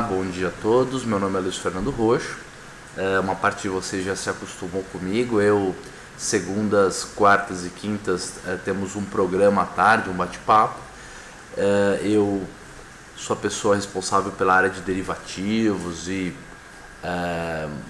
Bom dia a todos, meu nome é Luiz Fernando Roxo. Uma parte de vocês já se acostumou comigo. Segundas, quartas e quintas, temos um programa à tarde, um bate-papo. Eu sou a pessoa responsável pela área de derivativos e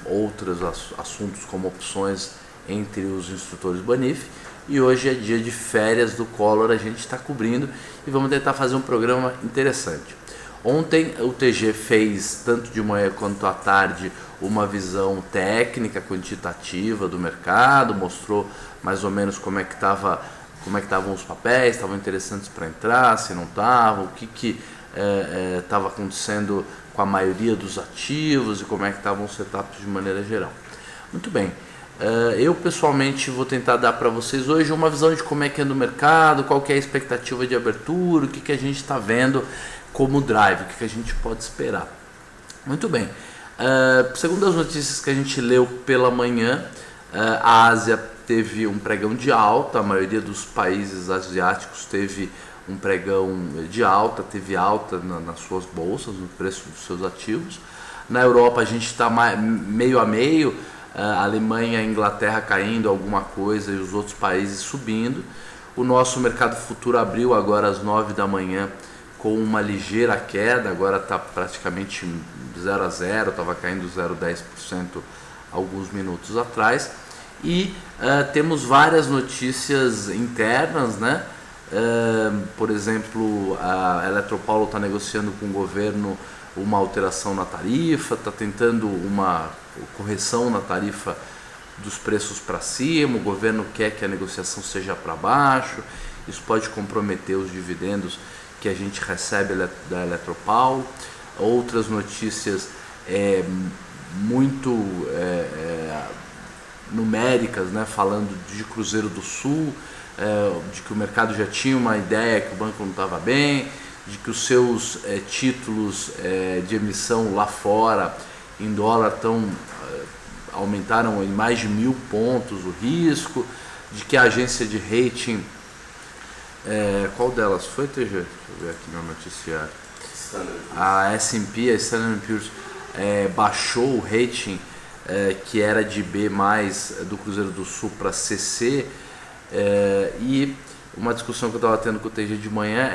outros assuntos como opções entre os instrutores Banif. E hoje é dia de férias do Collor, a gente está cobrindo e vamos tentar fazer um programa interessante. Ontem o TG fez, tanto de manhã quanto à tarde, uma visão técnica, quantitativa do mercado, mostrou mais ou menos como é que estavam os papéis, estavam interessantes para entrar, se não estavam, o que estava acontecendo com a maioria dos ativos e como é que estavam os setups de maneira geral. Muito bem. Eu pessoalmente vou tentar dar para vocês hoje uma visão de como é que anda o mercado, qual que é a expectativa de abertura, o que a gente está vendo como drive, o que a gente pode esperar. Muito bem. Segundo as notícias que a gente leu pela manhã, a Ásia teve um pregão de alta, a maioria dos países asiáticos teve um pregão de alta, teve alta nas suas bolsas, no preço dos seus ativos. Na Europa a gente está meio a meio, a Alemanha e a Inglaterra caindo alguma coisa e os outros países subindo. O nosso mercado futuro abriu agora às 9 da manhã com uma ligeira queda, agora está praticamente 0 a 0, estava caindo 0,10% alguns minutos atrás. E temos várias notícias internas, né? Por exemplo, a Eletropaulo está negociando com o governo uma alteração na tarifa, está tentando uma correção na tarifa dos preços para cima, o governo quer que a negociação seja para baixo, isso pode comprometer os dividendos que a gente recebe da Eletropaulo. Outras notícias muito numéricas, né, falando de Cruzeiro do Sul, de que o mercado já tinha uma ideia que o banco não estava bem, de que os seus títulos de emissão lá fora em dólar aumentaram em mais de 1.000 pontos o risco, de que a agência de rating, qual delas foi, TG? Deixa eu ver aqui no noticiário. A S&P, a Standard & Poor's, baixou o rating que era de B+, do Cruzeiro do Sul para CC, e uma discussão que eu estava tendo com o TG de manhã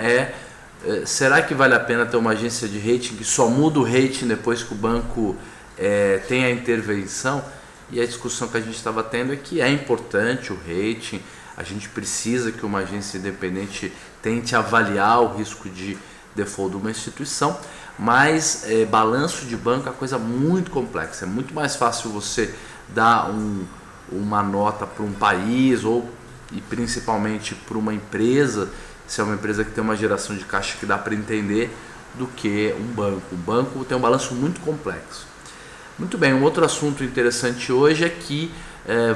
será que vale a pena ter uma agência de rating que só muda o rating depois que o banco tem a intervenção? E a discussão que a gente estava tendo é que é importante o rating, a gente precisa que uma agência independente tente avaliar o risco de default de uma instituição, mas balanço de banco é uma coisa muito complexa. É muito mais fácil você dar uma nota para um país e principalmente para uma empresa, se é uma empresa que tem uma geração de caixa que dá para entender, do que um banco. O banco tem um balanço muito complexo. Muito bem, um outro assunto interessante hoje é que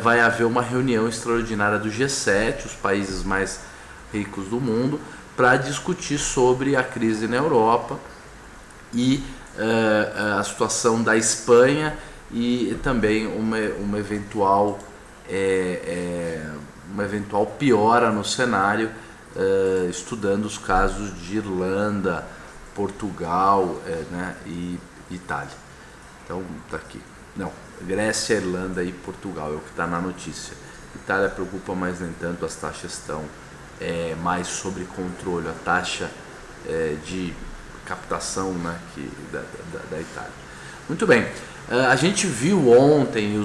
vai haver uma reunião extraordinária do G7, os países mais ricos do mundo, para discutir sobre a crise na Europa e a situação da Espanha e também uma eventual piora no cenário, estudando os casos de Irlanda, Portugal, né, e Itália. Então tá aqui. Não, Grécia, Irlanda e Portugal é o que está na notícia. Itália preocupa, mas nem tanto, as taxas estão mais sob controle, a taxa de captação, né, da Itália. Muito bem, a gente viu ontem,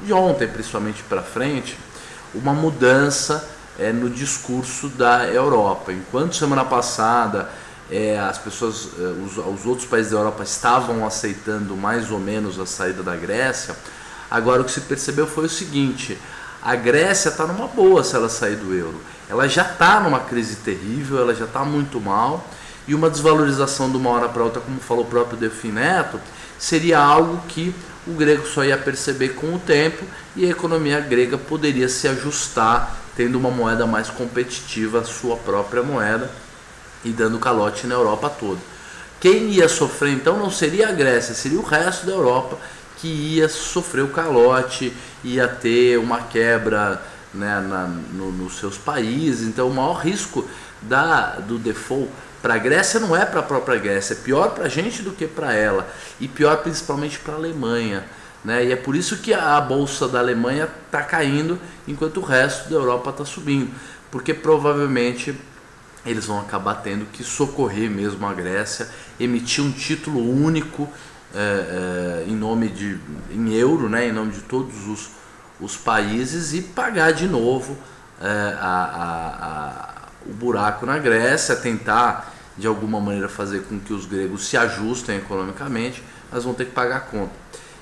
de ontem principalmente para frente, uma mudança no discurso da Europa. Enquanto semana passada as pessoas, os outros países da Europa estavam aceitando mais ou menos a saída da Grécia, agora o que se percebeu foi o seguinte: a Grécia está numa boa se ela sair do euro. Ela já está numa crise terrível, ela já está muito mal, e uma desvalorização de uma hora para outra, como falou o próprio Delfim Neto, seria algo que o grego só ia perceber com o tempo e a economia grega poderia se ajustar, tendo uma moeda mais competitiva, a sua própria moeda, e dando calote na Europa toda. Quem ia sofrer então não seria a Grécia, seria o resto da Europa que ia sofrer o calote, ia ter uma quebra, né, nos seus países. Então o maior risco do default para a Grécia não é para a própria Grécia, é pior para a gente do que para ela, e pior principalmente para a Alemanha, né? E é por isso que a bolsa da Alemanha está caindo enquanto o resto da Europa está subindo, porque provavelmente eles vão acabar tendo que socorrer mesmo a Grécia, emitir um título único em euro, né, em nome de todos os países, e pagar de novo o buraco na Grécia, tentar de alguma maneira fazer com que os gregos se ajustem economicamente, mas vão ter que pagar a conta.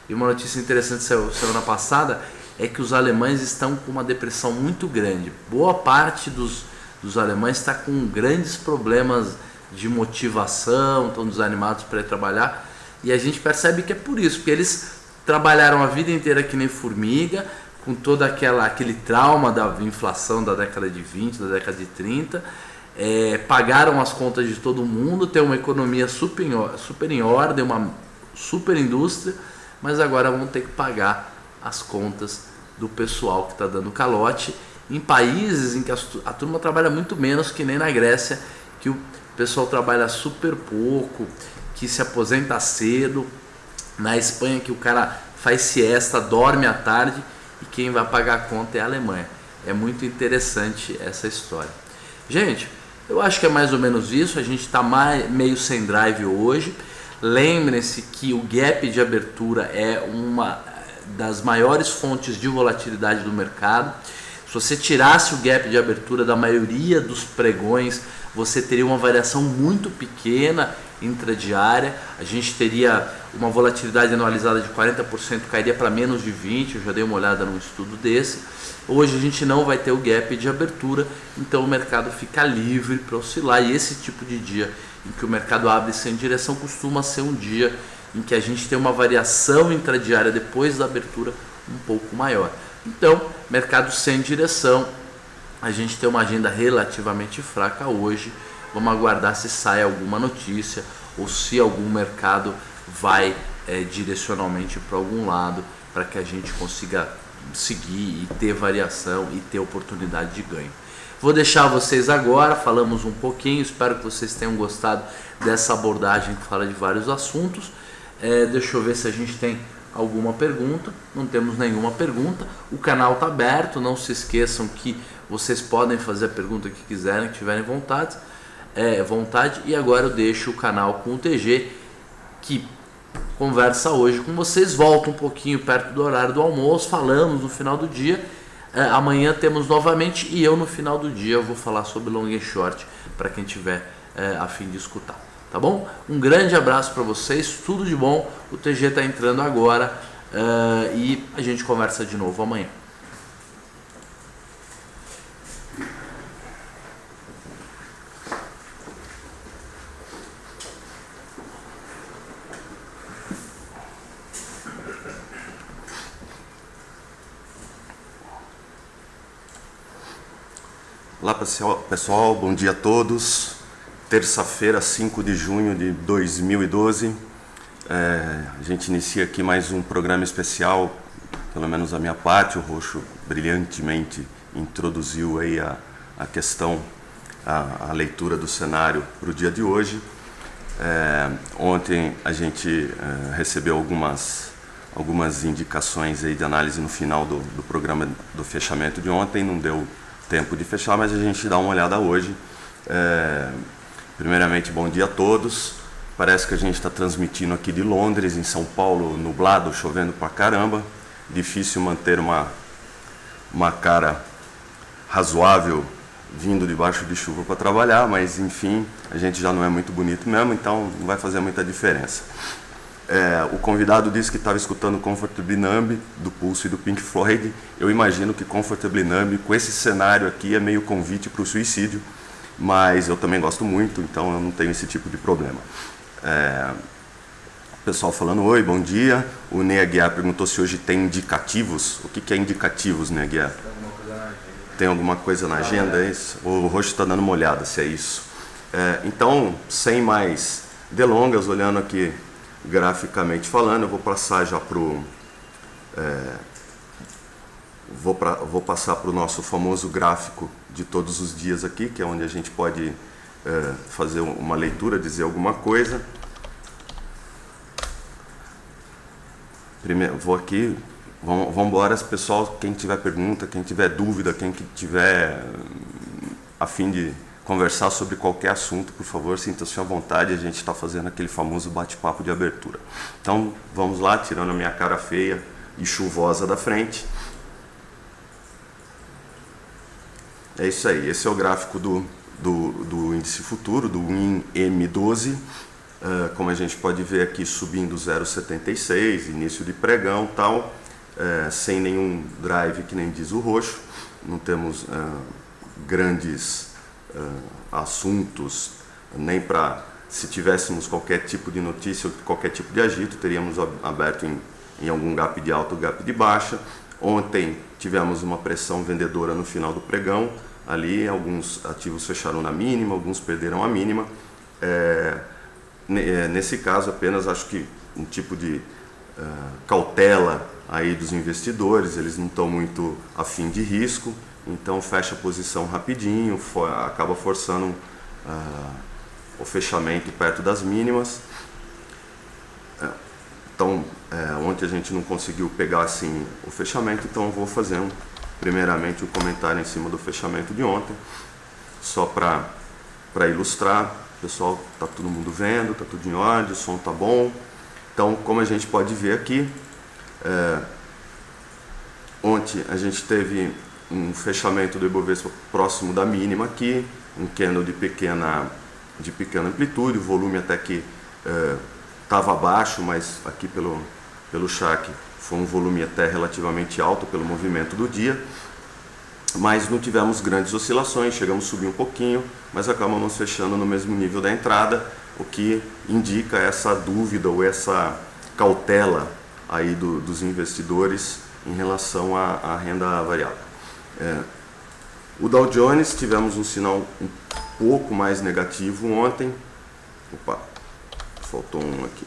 E uma notícia interessante semana passada é que os alemães estão com uma depressão muito grande. Boa parte dos alemães está com grandes problemas de motivação, estão desanimados para ir trabalhar, e a gente percebe que é por isso, porque eles trabalharam a vida inteira que nem formiga, com todo aquele trauma da inflação da década de 20, da década de 30, pagaram as contas de todo mundo, tem uma economia super em ordem, uma super indústria, mas agora vão ter que pagar as contas do pessoal que está dando calote em países em que a turma trabalha muito menos, que nem na Grécia, que o pessoal trabalha super pouco, que se aposenta cedo, na Espanha que o cara faz siesta, dorme à tarde, e quem vai pagar a conta é a Alemanha. É muito interessante essa história. Gente, eu acho que é mais ou menos isso. A gente está meio sem drive hoje. Lembrem-se que o gap de abertura é uma das maiores fontes de volatilidade do mercado. Se você tirasse o gap de abertura da maioria dos pregões, você teria uma variação muito pequena intradiária. A gente teria uma volatilidade anualizada de 40%, cairia para menos de 20%, eu já dei uma olhada num estudo desse. Hoje a gente não vai ter o gap de abertura, então o mercado fica livre para oscilar, e esse tipo de dia em que o mercado abre sem direção costuma ser um dia em que a gente tem uma variação intradiária depois da abertura um pouco maior. Então, mercado sem direção, a gente tem uma agenda relativamente fraca hoje. Vamos aguardar se sai alguma notícia ou se algum mercado vai direcionalmente para algum lado, para que a gente consiga seguir e ter variação e ter oportunidade de ganho. Vou deixar vocês agora, falamos um pouquinho, espero que vocês tenham gostado dessa abordagem que fala de vários assuntos. Deixa eu ver se a gente tem alguma pergunta. Não temos nenhuma pergunta. O canal está aberto, não se esqueçam que vocês podem fazer a pergunta que quiserem, que tiverem vontade. E agora eu deixo o canal com o TG, que conversa hoje com vocês, volta um pouquinho perto do horário do almoço, falamos no final do dia. Amanhã temos novamente, e eu no final do dia eu vou falar sobre long and short para quem tiver a fim de escutar, tá bom? Um grande abraço para vocês, tudo de bom. O TG está entrando agora e a gente conversa de novo amanhã. Olá pessoal, bom dia a todos. Terça-feira, 5 de junho de 2012. A gente inicia aqui mais um programa especial, pelo menos a minha parte. O Roxo brilhantemente introduziu aí a questão, a leitura do cenário para o dia de hoje. Ontem a gente recebeu algumas indicações aí de análise no final do programa do fechamento de ontem. Não deu tempo de fechar, mas a gente dá uma olhada hoje. Primeiramente, bom dia a todos. Parece que a gente está transmitindo aqui de Londres. Em São Paulo, nublado, chovendo pra caramba. Difícil manter uma cara razoável vindo debaixo de chuva para trabalhar, mas enfim, a gente já não é muito bonito mesmo, então não vai fazer muita diferença. O convidado disse que estava escutando Comfortably Numb, do Pulse e do Pink Floyd. Eu imagino que Comfortably Numb, com esse cenário aqui, é meio convite para o suicídio, mas eu também gosto muito, então eu não tenho esse tipo de problema. Pessoal falando, oi, bom dia. O Ney Aguiar perguntou se hoje tem indicativos. O que é indicativos, Ney Aguiar? Tem alguma coisa na agenda, é isso? O Roxo está dando uma olhada se é isso. Então, sem mais delongas, olhando aqui graficamente falando, eu vou passar já vou passar para o nosso famoso gráfico de todos os dias aqui, que é onde a gente pode fazer uma leitura, dizer alguma coisa. Primeiro, vou aqui, vamos embora, pessoal, quem tiver pergunta, quem tiver dúvida, quem tiver a fim de conversar sobre qualquer assunto, por favor, sinta-se à vontade, a gente está fazendo aquele famoso bate-papo de abertura. Então, vamos lá, tirando a minha cara feia e chuvosa da frente. É isso aí, esse é o gráfico do índice futuro, do WIN-M12. Como a gente pode ver aqui, subindo 0,76, início de pregão, tal, sem nenhum drive, que nem diz o roxo. Não temos grandes assuntos, nem para, se tivéssemos qualquer tipo de notícia ou qualquer tipo de agito, teríamos aberto em algum gap de alta ou gap de baixa. Ontem tivemos uma pressão vendedora no final do pregão, ali alguns ativos fecharam na mínima, alguns perderam a mínima. Nesse caso, apenas acho que um tipo de cautela aí dos investidores, eles não estão muito afim de risco, então fecha a posição rapidinho, acaba forçando o fechamento perto das mínimas. Então, ontem a gente não conseguiu pegar assim o fechamento, então eu vou fazer primeiramente um comentário em cima do fechamento de ontem, só para ilustrar. Pessoal, tá todo mundo vendo, tá tudo em ordem, o som tá bom. Então, como a gente pode ver aqui, ontem a gente teve um fechamento do Ibovespa próximo da mínima aqui, um candle de pequena amplitude, o volume até que estava baixo, mas aqui pelo chart foi um volume até relativamente alto pelo movimento do dia. Mas não tivemos grandes oscilações, chegamos a subir um pouquinho, mas acabamos fechando no mesmo nível da entrada, o que indica essa dúvida ou essa cautela aí dos investidores em relação à renda variável. O Dow Jones, tivemos um sinal um pouco mais negativo ontem. Opa, faltou um aqui.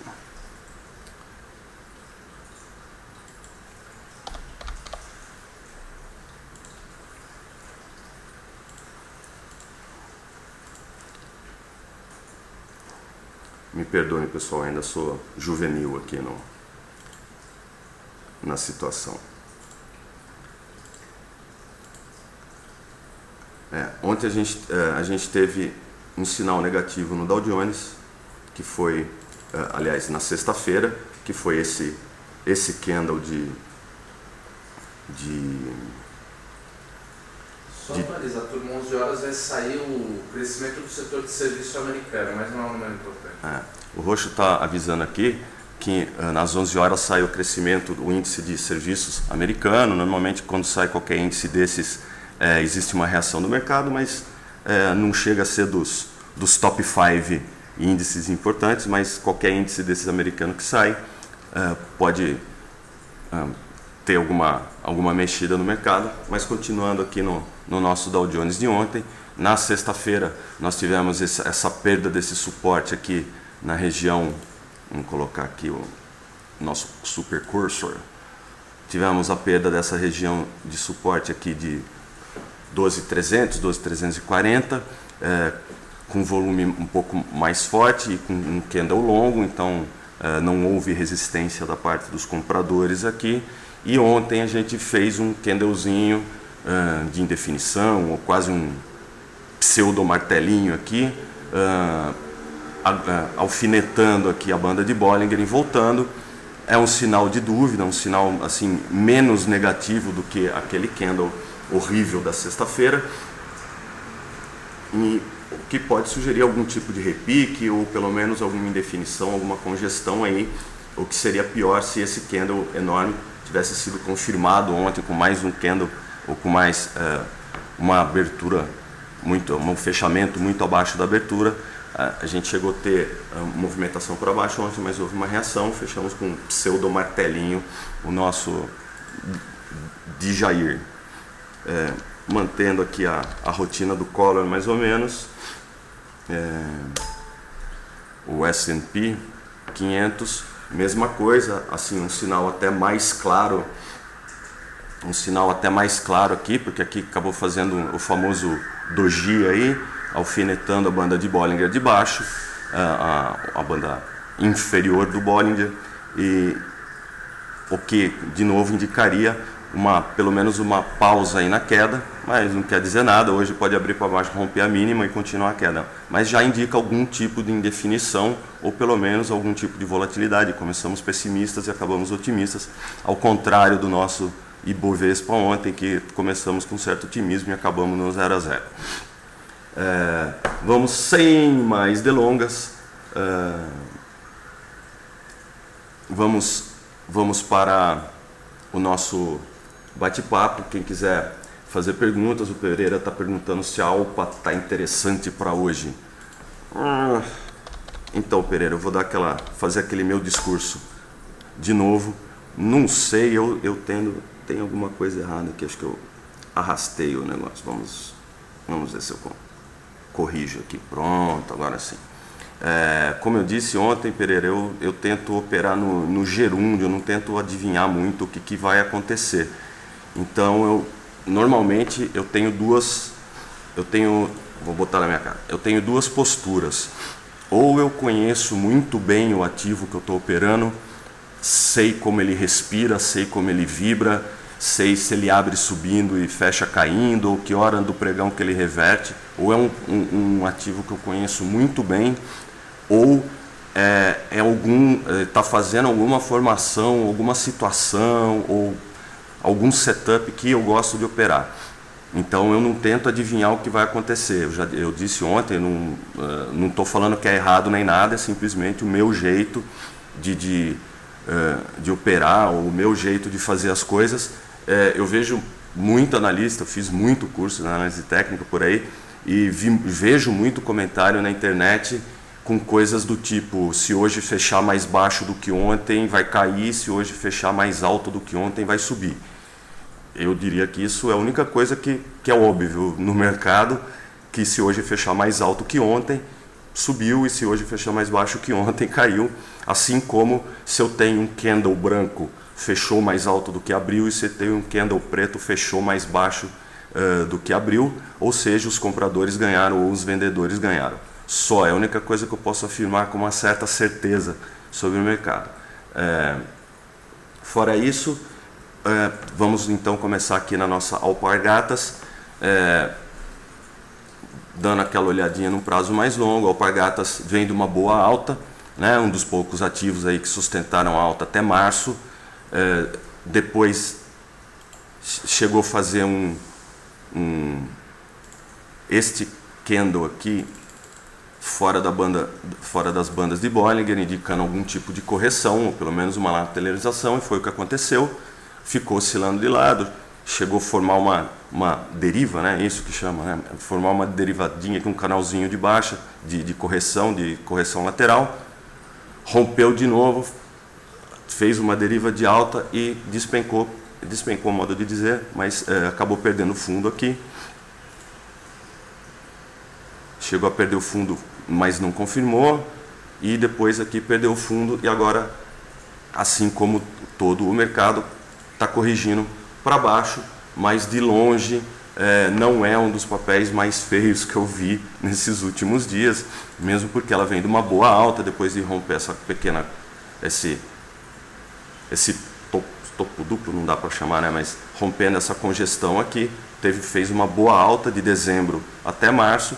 Me perdoem, pessoal, ainda sou juvenil aqui na situação. Ontem a gente teve um sinal negativo no Dow Jones, que foi, aliás, na sexta-feira, que foi esse candle Só atualizar, turma, 11 horas vai sair o crescimento do setor de serviço americano, mas não é um número importante. O Roxo está avisando aqui que nas 11 horas sai o crescimento do índice de serviços americano. Normalmente, quando sai qualquer índice desses, existe uma reação do mercado, mas não chega a ser dos top 5 índices importantes, mas qualquer índice desses americanos que sai pode ter alguma mexida no mercado. Mas continuando aqui no nosso Dow Jones de ontem, na sexta-feira nós tivemos essa perda desse suporte aqui na região, vamos colocar aqui o nosso super cursor, tivemos a perda dessa região de suporte aqui de 12.300, 12.340, com volume um pouco mais forte e com um candle longo, então não houve resistência da parte dos compradores aqui. E ontem a gente fez um candlezinho de indefinição, ou quase um pseudo martelinho aqui, alfinetando aqui a banda de Bollinger e voltando. É um sinal de dúvida, um sinal assim menos negativo do que aquele candle horrível da sexta-feira, e que pode sugerir algum tipo de repique ou pelo menos alguma indefinição, alguma congestão aí, o que seria pior se esse candle enorme tivesse sido confirmado ontem com mais um candle ou com mais uma abertura, um fechamento muito abaixo da abertura. A gente chegou a ter movimentação para baixo ontem, mas houve uma reação, fechamos com um pseudo martelinho, o nosso de Jair. Mantendo aqui a rotina do Collor mais ou menos, o S&P 500, mesma coisa, assim, um sinal até mais claro aqui, porque aqui acabou fazendo o famoso doji aí, alfinetando a banda de Bollinger de baixo, a banda inferior do Bollinger, e o que de novo indicaria pelo menos uma pausa aí na queda, mas não quer dizer nada. Hoje pode abrir para baixo, romper a mínima e continuar a queda, mas já indica algum tipo de indefinição ou pelo menos algum tipo de volatilidade. Começamos pessimistas e acabamos otimistas, ao contrário do nosso Ibovespa ontem, que começamos com certo otimismo e acabamos no 0 a 0. Vamos sem mais delongas, vamos para o nosso bate-papo. Quem quiser fazer perguntas, o Pereira está perguntando se a Alpa está interessante para hoje. Então, Pereira, eu vou fazer aquele meu discurso de novo. Não sei, tem alguma coisa errada aqui, acho que eu arrastei o negócio. Vamos ver se eu corrijo aqui. Pronto, agora sim. Como eu disse ontem, Pereira, eu tento operar no gerúndio, eu não tento adivinhar muito o que vai acontecer. Então, normalmente eu tenho vou botar na minha cara, eu tenho duas posturas. Ou eu conheço muito bem o ativo que eu estou operando, sei como ele respira, sei como ele vibra, sei se ele abre subindo e fecha caindo, ou que hora do pregão que ele reverte. Ou é um ativo que eu conheço muito bem, ou está fazendo alguma formação, alguma situação, ou algum setup que eu gosto de operar. Então eu não tento adivinhar o que vai acontecer. Eu disse ontem, não estou falando que é errado nem nada, é simplesmente o meu jeito de operar, o meu jeito de fazer as coisas. Eu vejo muito analista, eu fiz muito curso na análise técnica por aí, e vejo muito comentário na internet com coisas do tipo: se hoje fechar mais baixo do que ontem vai cair, se hoje fechar mais alto do que ontem vai subir. Eu diria que isso é a única coisa que é óbvio no mercado, que se hoje fechar mais alto que ontem, subiu, e se hoje fechar mais baixo que ontem, caiu. Assim como se eu tenho um candle branco, fechou mais alto do que abriu, e se eu tenho um candle preto, fechou mais baixo do que abriu, ou seja, os compradores ganharam ou os vendedores ganharam. Só é a única coisa que eu posso afirmar com uma certa certeza sobre o mercado. Fora isso, vamos então começar aqui na nossa Alpargatas, dando aquela olhadinha num prazo mais longo. A Alpargatas vem de uma boa alta, né? Um dos poucos ativos aí que sustentaram a alta até março. Depois chegou a fazer este candle aqui fora das bandas de Bollinger, indicando algum tipo de correção, ou pelo menos uma lateralização, e foi o que aconteceu. Ficou oscilando de lado, chegou a formar uma deriva, né? Isso que chama, né? Formar uma derivadinha com um canalzinho de baixa, de correção lateral, rompeu de novo, fez uma deriva de alta e despencou, modo de dizer, mas acabou perdendo fundo aqui. Chegou a perder o fundo, mas não confirmou, e depois aqui perdeu o fundo, e agora, assim como todo o mercado, está corrigindo para baixo, mas de longe não é um dos papéis mais feios que eu vi nesses últimos dias, mesmo porque ela vem de uma boa alta, depois de romper esse topo duplo, não dá para chamar, né? Mas rompendo essa congestão aqui, fez uma boa alta de dezembro até março,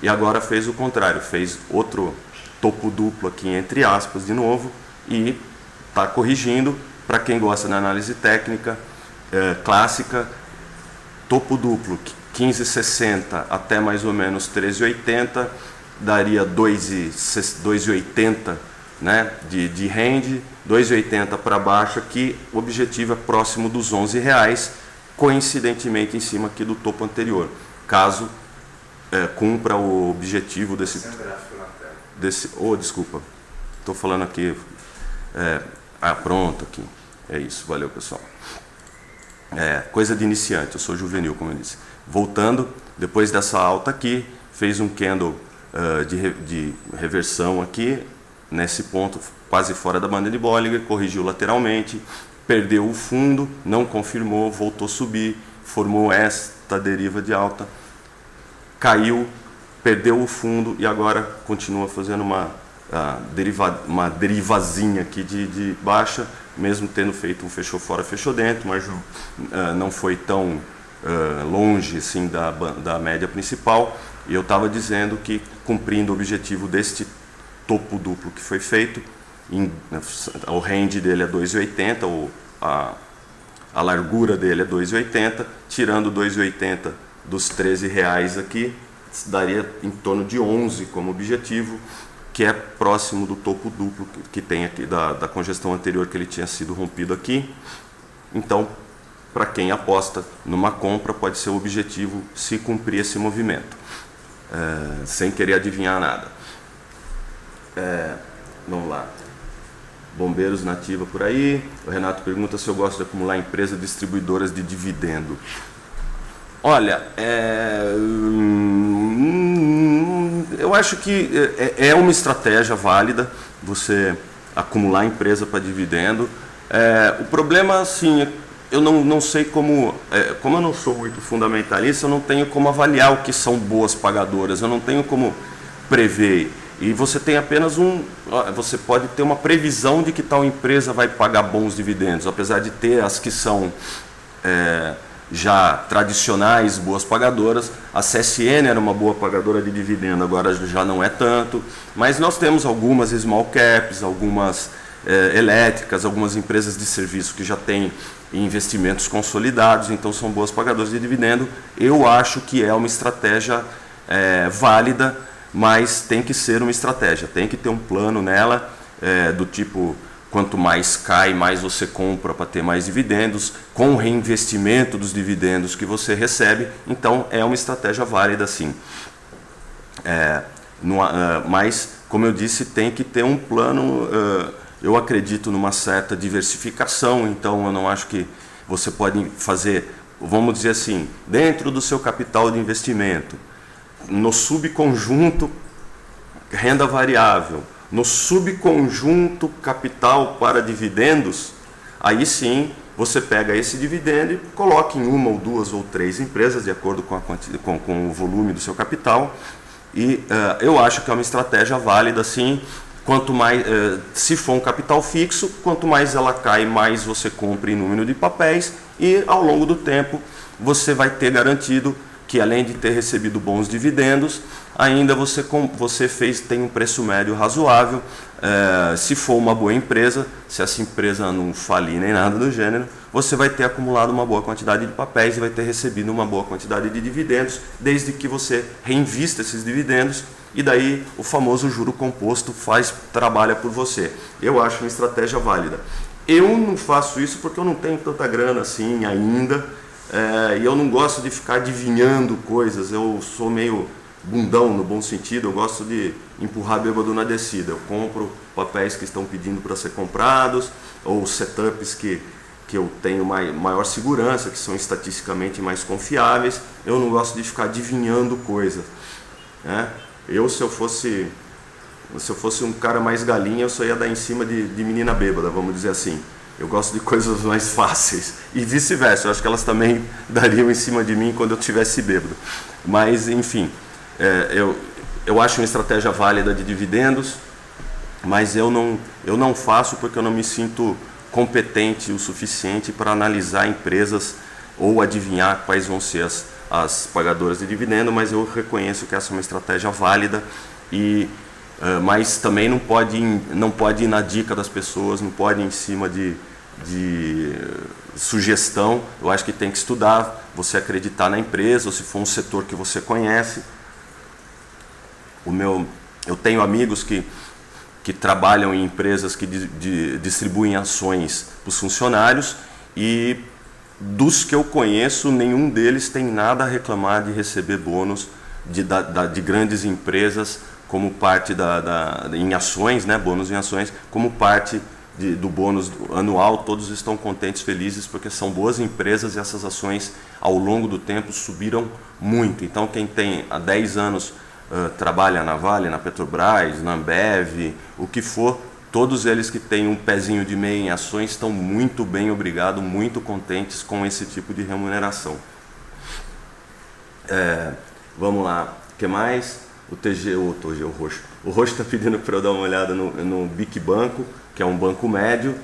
e agora fez o contrário, fez outro topo duplo aqui, entre aspas, de novo, e está corrigindo. Para quem gosta da análise técnica clássica, topo duplo 15,60 até mais ou menos 13,80, daria 2,80, né, de rende, 2,80 para baixo aqui, o objetivo é próximo dos R$11, coincidentemente em cima aqui do topo anterior, caso cumpra o objetivo desse desculpa, estou falando aqui, pronto aqui, é isso, valeu pessoal. Coisa de iniciante, eu sou juvenil, como eu disse. Voltando, depois dessa alta aqui, fez um candle de reversão aqui, nesse ponto quase fora da banda de Bollinger, corrigiu lateralmente, perdeu o fundo, não confirmou, voltou a subir, formou esta deriva de alta, caiu perdeu o fundo e agora continua fazendo uma derivazinha aqui de baixa, mesmo tendo feito um fechou fora, fechou dentro, mas não foi tão longe assim da média principal. E eu estava dizendo que, cumprindo o objetivo deste topo duplo que foi feito, o range dele é 2,80, a largura dele é 2,80, tirando 2,80 dos R$13 aqui, daria em torno de 11 como objetivo, que é próximo do topo duplo que tem aqui da congestão anterior, que ele tinha sido rompido aqui. Então, para quem aposta numa compra, pode ser o objetivo se cumprir esse movimento, sem querer adivinhar nada. Vamos lá. Bombeiros Nativa por aí. O Renato pergunta se eu gosto de acumular empresas distribuidoras de dividendo. Olha, eu acho que é uma estratégia válida você acumular empresa para dividendo. O problema, assim, eu não sei como eu não sou muito fundamentalista, eu não tenho como avaliar o que são boas pagadoras, eu não tenho como prever. E você tem apenas você pode ter uma previsão de que tal empresa vai pagar bons dividendos, apesar de ter as que são já tradicionais, boas pagadoras. A CSN era uma boa pagadora de dividendo, agora já não é tanto, mas nós temos algumas small caps, algumas elétricas, algumas empresas de serviço que já têm investimentos consolidados, então são boas pagadoras de dividendo. Eu acho que é uma estratégia válida, mas tem que ser uma estratégia, tem que ter um plano nela, do tipo, quanto mais cai, mais você compra para ter mais dividendos, com o reinvestimento dos dividendos que você recebe. Então é uma estratégia válida, sim. Mas, como eu disse, tem que ter um plano. Eu acredito numa certa diversificação, então eu não acho que você pode fazer, vamos dizer assim, dentro do seu capital de investimento, no subconjunto renda variável, no subconjunto capital para dividendos, aí sim você pega esse dividendo e coloca em uma ou duas ou três empresas, de acordo com o volume do seu capital. E eu acho que é uma estratégia válida, sim. Quanto mais, se for um capital fixo, quanto mais ela cai, mais você compra em número de papéis, e ao longo do tempo você vai ter garantido que, além de ter recebido bons dividendos, ainda você tem um preço médio razoável. Se for uma boa empresa, se essa empresa não falir nem nada do gênero, você vai ter acumulado uma boa quantidade de papéis e vai ter recebido uma boa quantidade de dividendos, desde que você reinvista esses dividendos, e daí o famoso juro composto trabalha por você. Eu acho uma estratégia válida. Eu não faço isso porque eu não tenho tanta grana assim ainda, e eu não gosto de ficar adivinhando coisas. Eu sou meio bundão no bom sentido, eu gosto de empurrar bêbado na descida. Eu compro papéis que estão pedindo para ser comprados, ou setups que eu tenho maior segurança, que são estatisticamente mais confiáveis. Eu não gosto de ficar adivinhando coisas, né? Se eu fosse um cara mais galinha, eu só ia dar em cima de menina bêbada, vamos dizer assim. Eu gosto de coisas mais fáceis, e vice-versa. Eu acho que elas também dariam em cima de mim quando eu estivesse bêbado. Mas, enfim, eu acho uma estratégia válida de dividendos, mas eu não faço porque eu não me sinto competente o suficiente para analisar empresas ou adivinhar quais vão ser as pagadoras de dividendo, mas eu reconheço que essa é uma estratégia válida, mas também não pode ir na dica das pessoas, não pode ir em cima de sugestão. Eu acho que tem que estudar, você acreditar na empresa, ou se for um setor que você conhece. Eu tenho amigos que trabalham em empresas que distribuem ações para os funcionários, e dos que eu conheço, nenhum deles tem nada a reclamar de receber bônus de grandes empresas como parte em ações, né, bônus em ações, como parte do bônus anual. Todos estão contentes, felizes, porque são boas empresas e essas ações ao longo do tempo subiram muito. Então quem tem há 10 anos trabalha na Vale, na Petrobras, na Ambev, o que for, todos eles que têm um pezinho de meia em ações estão muito bem, obrigado, muito contentes com esse tipo de remuneração. Vamos lá, o que mais? o Roxo. O Roxo está pedindo para eu dar uma olhada no BIC Banco, que é um banco médio,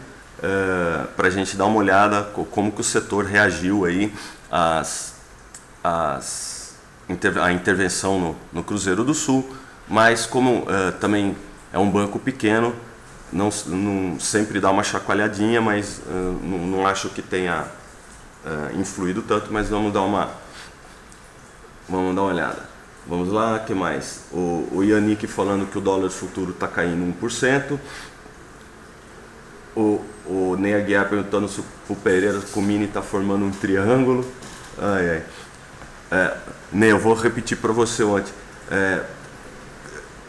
para a gente dar uma olhada como que o setor reagiu aí a intervenção no Cruzeiro do Sul, mas como também é um banco pequeno, não sempre dá uma chacoalhadinha, mas não acho que tenha influído tanto, mas vamos dar uma olhada. Vamos lá, o que mais? O Yannick falando que o dólar futuro está caindo 1%. O Ney Aguiar perguntando se o Pereira Comini está formando um triângulo. Ney, eu vou repetir para você ontem.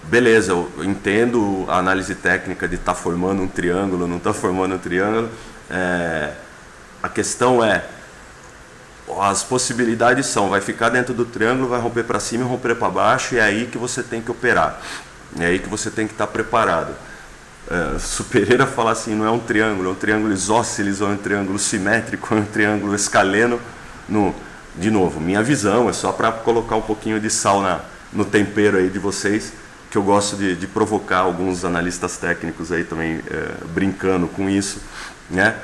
Beleza, eu entendo a análise técnica de estar formando um triângulo, não está formando um triângulo. A questão é, as possibilidades são, vai ficar dentro do triângulo, vai romper para cima e romper para baixo, e é aí que você tem que operar. É aí que você tem que estar preparado. Se o Pereira falar assim, não é um triângulo isósceles, ou é um triângulo simétrico, ou é um triângulo escaleno, de novo, minha visão é só para colocar um pouquinho de sal no tempero aí de vocês, que eu gosto de provocar alguns analistas técnicos aí também brincando com isso, né?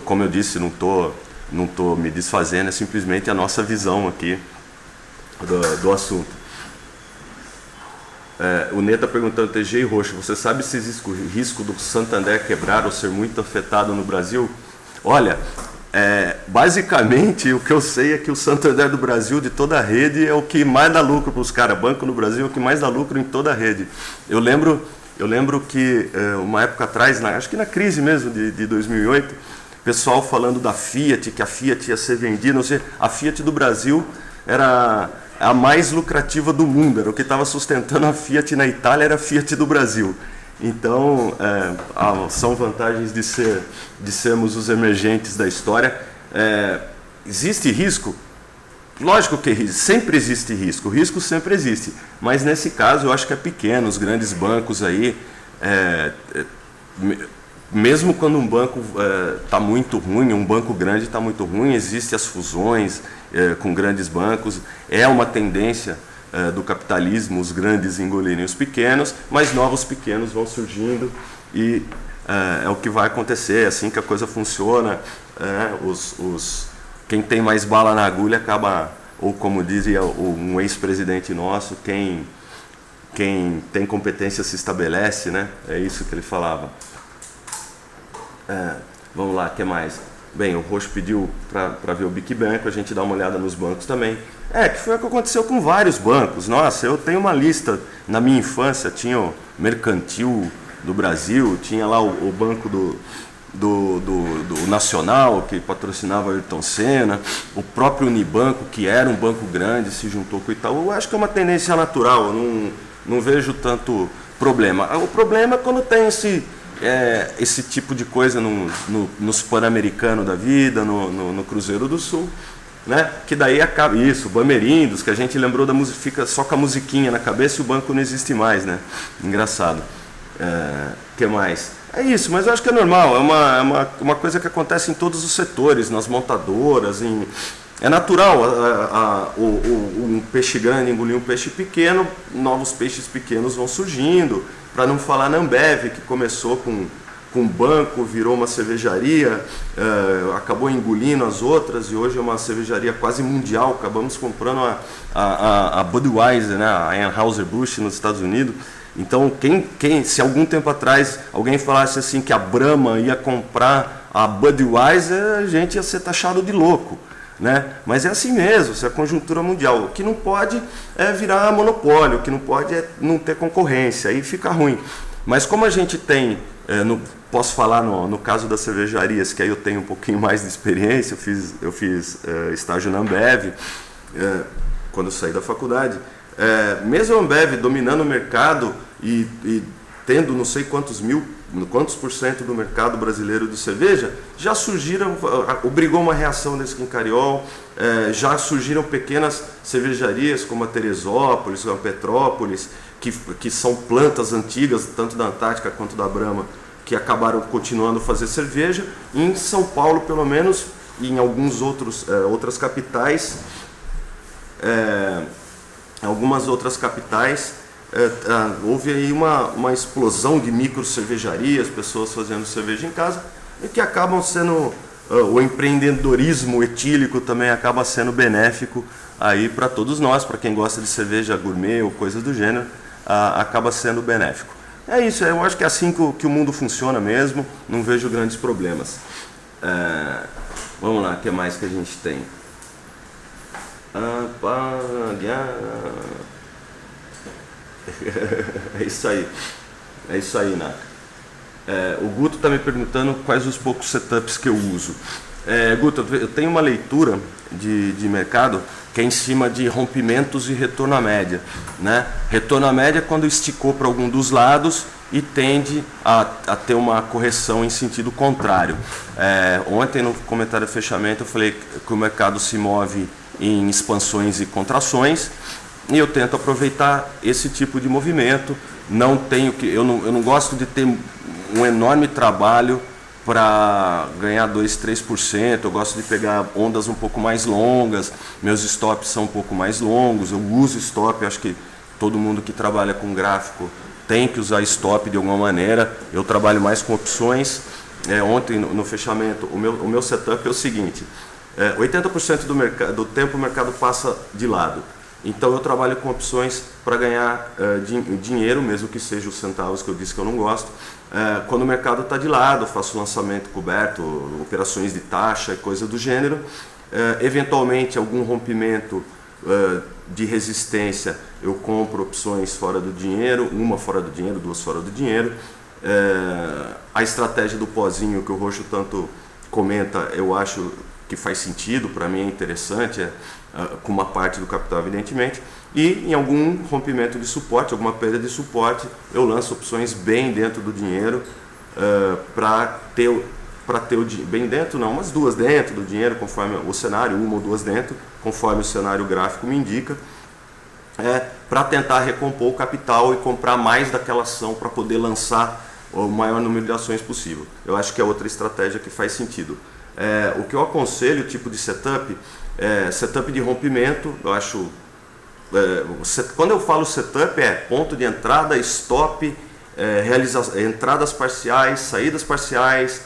Como eu disse, não tô me desfazendo, é simplesmente a nossa visão aqui do assunto. O Ney está perguntando, TG e Roxo, você sabe se existe o risco do Santander quebrar ou ser muito afetado no Brasil? Olha, basicamente o que eu sei é que o Santander do Brasil, de toda a rede, é o que mais dá lucro para os caras. Banco no Brasil é o que mais dá lucro em toda a rede. Eu lembro que uma época atrás, acho que na crise mesmo de 2008, pessoal falando da Fiat, que a Fiat ia ser vendida, não sei, a Fiat do Brasil era a mais lucrativa do mundo, era o que estava sustentando a Fiat na Itália, era a Fiat do Brasil. Então, são vantagens de sermos os emergentes da história. Existe risco? Lógico que sempre existe risco, o risco sempre existe, mas nesse caso eu acho que é pequeno, os grandes bancos aí, mesmo quando um banco está muito ruim, um banco grande está muito ruim, existem as fusões com grandes bancos, é uma tendência do capitalismo, os grandes engolirem os pequenos, mas novos pequenos vão surgindo e é o que vai acontecer, é assim que a coisa funciona. Quem tem mais bala na agulha acaba, ou como dizia um ex-presidente nosso, quem tem competência se estabelece, né? É isso que ele falava. Vamos lá, o que mais? Bem, o Roxo pediu para ver o BIC Banco, a gente dá uma olhada nos bancos também. Que foi o que aconteceu com vários bancos. Nossa, eu tenho uma lista, na minha infância tinha o Mercantil do Brasil, tinha lá o banco do Nacional, que patrocinava o Ayrton Senna, o próprio Unibanco, que era um banco grande, se juntou com o Itaú. Eu acho que é uma tendência natural, eu não vejo tanto problema. O problema é quando tem esse tipo de coisa nos Pan-Americano da vida, no Cruzeiro do Sul, né? Que daí acaba isso, Bamerindos, que a gente lembrou da música, fica só com a musiquinha na cabeça e o banco não existe mais, né? Engraçado. Que mais? É isso, mas eu acho que é normal, é uma coisa que acontece em todos os setores, nas montadoras, é natural um peixe grande engolir um peixe pequeno, novos peixes pequenos vão surgindo, para não falar na Ambev, que começou com um banco, virou uma cervejaria, acabou engolindo as outras e hoje é uma cervejaria quase mundial. Acabamos comprando a Budweiser, né, a Anheuser-Busch nos Estados Unidos. Então, se algum tempo atrás alguém falasse assim que a Brahma ia comprar a Budweiser, a gente ia ser taxado de louco, né? Mas é assim mesmo, isso é a conjuntura mundial. O que não pode é virar monopólio, o que não pode é não ter concorrência, aí fica ruim. Mas como a gente tem, posso falar no caso das cervejarias, que aí eu tenho um pouquinho mais de experiência, eu fiz estágio na Ambev quando eu saí da faculdade. Mesmo a Ambev dominando o mercado e tendo não sei quantos por cento do mercado brasileiro de cerveja, já surgiram, obrigou uma reação da Quincariol, já surgiram pequenas cervejarias como a Teresópolis, a Petrópolis, que são plantas antigas, tanto da Antártica quanto da Brahma, que acabaram continuando a fazer cerveja. Em São Paulo, pelo menos, e em alguns outras capitais, houve aí uma explosão de micro cervejarias, pessoas fazendo cerveja em casa, e que acabam sendo, o empreendedorismo etílico também acaba sendo benéfico aí para todos nós, para quem gosta de cerveja gourmet ou coisas do gênero, acaba sendo benéfico. É isso, eu acho que é assim que o mundo funciona mesmo, não vejo grandes problemas. Vamos lá, o que mais que a gente tem? É isso aí, Naka. O Guto está me perguntando quais os poucos setups que eu uso. Guto, eu tenho uma leitura de mercado que é em cima de rompimentos e retorno à média, né? Retorno à média é quando esticou para algum dos lados e tende a ter uma correção em sentido contrário. Ontem no comentário de fechamento eu falei que o mercado se move em expansões e contrações, e eu tento aproveitar esse tipo de movimento. Eu não gosto de ter um enorme trabalho para ganhar 2, 3%, eu gosto de pegar ondas um pouco mais longas, meus stops são um pouco mais longos, eu uso stop, acho que todo mundo que trabalha com gráfico tem que usar stop de alguma maneira, eu trabalho mais com opções. Ontem no fechamento, o meu setup é o seguinte, 80% do tempo o mercado passa de lado, então eu trabalho com opções para ganhar dinheiro, mesmo que seja os centavos que eu disse que eu não gosto. Quando o mercado está de lado, eu faço lançamento coberto, operações de taxa e coisa do gênero. Eventualmente, algum rompimento de resistência, eu compro opções fora do dinheiro, uma fora do dinheiro, duas fora do dinheiro. A estratégia do pozinho, que o Roxo tanto comenta, eu acho que faz sentido, para mim é interessante, com uma parte do capital, evidentemente. E em algum rompimento de suporte, alguma perda de suporte, eu lanço opções bem dentro do dinheiro, para ter o bem dentro, não, umas duas dentro do dinheiro, conforme o cenário, uma ou duas dentro, conforme o cenário gráfico me indica, para tentar recompor o capital e comprar mais daquela ação para poder lançar o maior número de ações possível. Eu acho que é outra estratégia que faz sentido. O que eu aconselho, o tipo de setup, setup de rompimento, eu acho... quando eu falo setup, ponto de entrada, stop, entradas parciais, saídas parciais,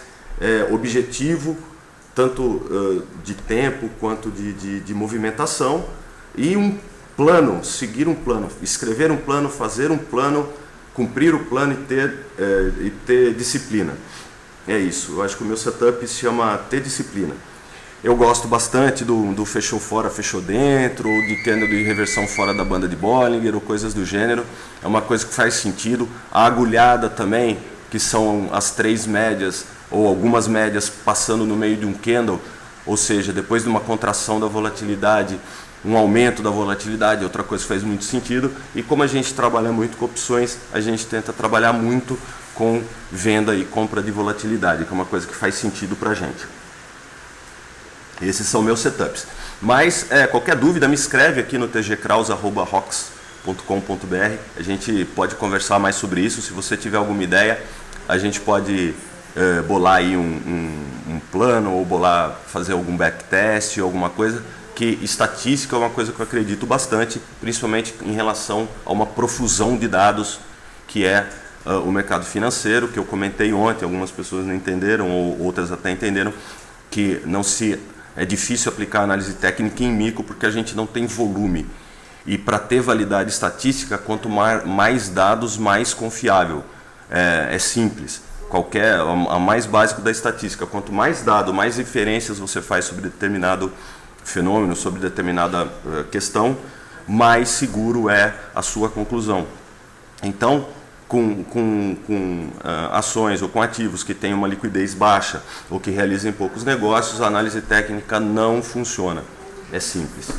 objetivo, tanto de tempo quanto de movimentação, e um plano, seguir um plano, escrever um plano, fazer um plano, cumprir o plano e ter disciplina. É isso, eu acho que o meu setup se chama ter disciplina. Eu gosto bastante do fechou fora, fechou dentro, ou de candle de reversão fora da banda de Bollinger, ou coisas do gênero. É uma coisa que faz sentido. A agulhada também, que são as 3 médias, ou algumas médias passando no meio de um candle, ou seja, depois de uma contração da volatilidade, um aumento da volatilidade, outra coisa que faz muito sentido. E como a gente trabalha muito com opções, a gente tenta trabalhar muito com venda e compra de volatilidade, que é uma coisa que faz sentido para a gente. Esses são meus setups. Mas qualquer dúvida me escreve aqui no tgkraus@rox.com.br. A gente pode conversar mais sobre isso. Se você tiver alguma ideia, a gente pode bolar aí um plano, ou fazer algum backtest, alguma coisa. Que estatística é uma coisa que eu acredito bastante, principalmente em relação a uma profusão de dados que é o mercado financeiro, que eu comentei ontem. Algumas pessoas não entenderam, ou outras até entenderam, que é difícil aplicar análise técnica em micro porque a gente não tem volume. E para ter validade estatística, quanto mais dados, mais confiável. É simples. A mais básico da estatística. Quanto mais dado, mais inferências você faz sobre determinado fenômeno, sobre determinada questão, mais seguro é a sua conclusão. Então, com ações ou com ativos que têm uma liquidez baixa ou que realizem poucos negócios, a análise técnica não funciona. É simples.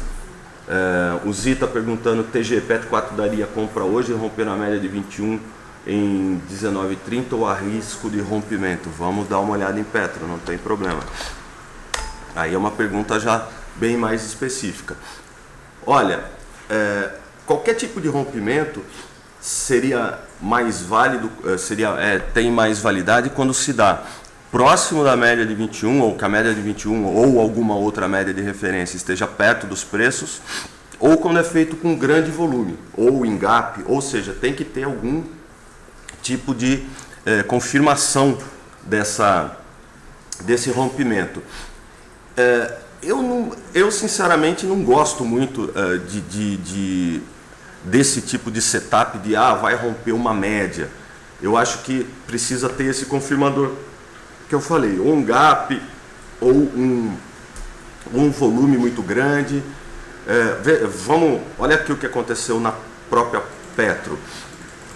O Zi está perguntando, TG, PET 4 daria compra hoje, romper na média de 21 em 19,30 ou há risco de rompimento? Vamos dar uma olhada em Petro, não tem problema. Aí é uma pergunta já bem mais específica. Olha, qualquer tipo de rompimento seria mais válido, tem mais validade quando se dá próximo da média de 21, ou que a média de 21 ou alguma outra média de referência esteja perto dos preços, ou quando é feito com grande volume, ou em gap, ou seja, tem que ter algum tipo de confirmação desse rompimento. Eu sinceramente não gosto muito desse tipo de setup de vai romper uma média. Eu acho que precisa ter esse confirmador que eu falei, ou um gap, ou um volume muito grande. Olha aqui o que aconteceu na própria Petro.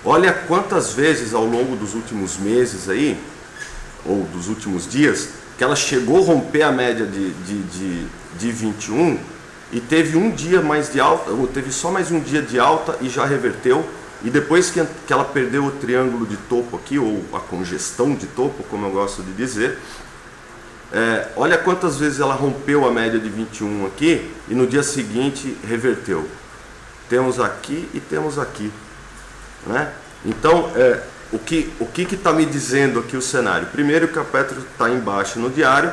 Olha quantas vezes ao longo dos últimos meses aí, ou dos últimos dias, que ela chegou a romper a média de 21 e teve um dia mais de alta, ou teve só mais um dia de alta e já reverteu. E depois que ela perdeu o triângulo de topo aqui, ou a congestão de topo, como eu gosto de dizer, olha quantas vezes ela rompeu a média de 21 aqui e no dia seguinte reverteu. Temos aqui e temos aqui, né? Então, o que está me dizendo aqui o cenário? Primeiro que a Petro está embaixo no diário,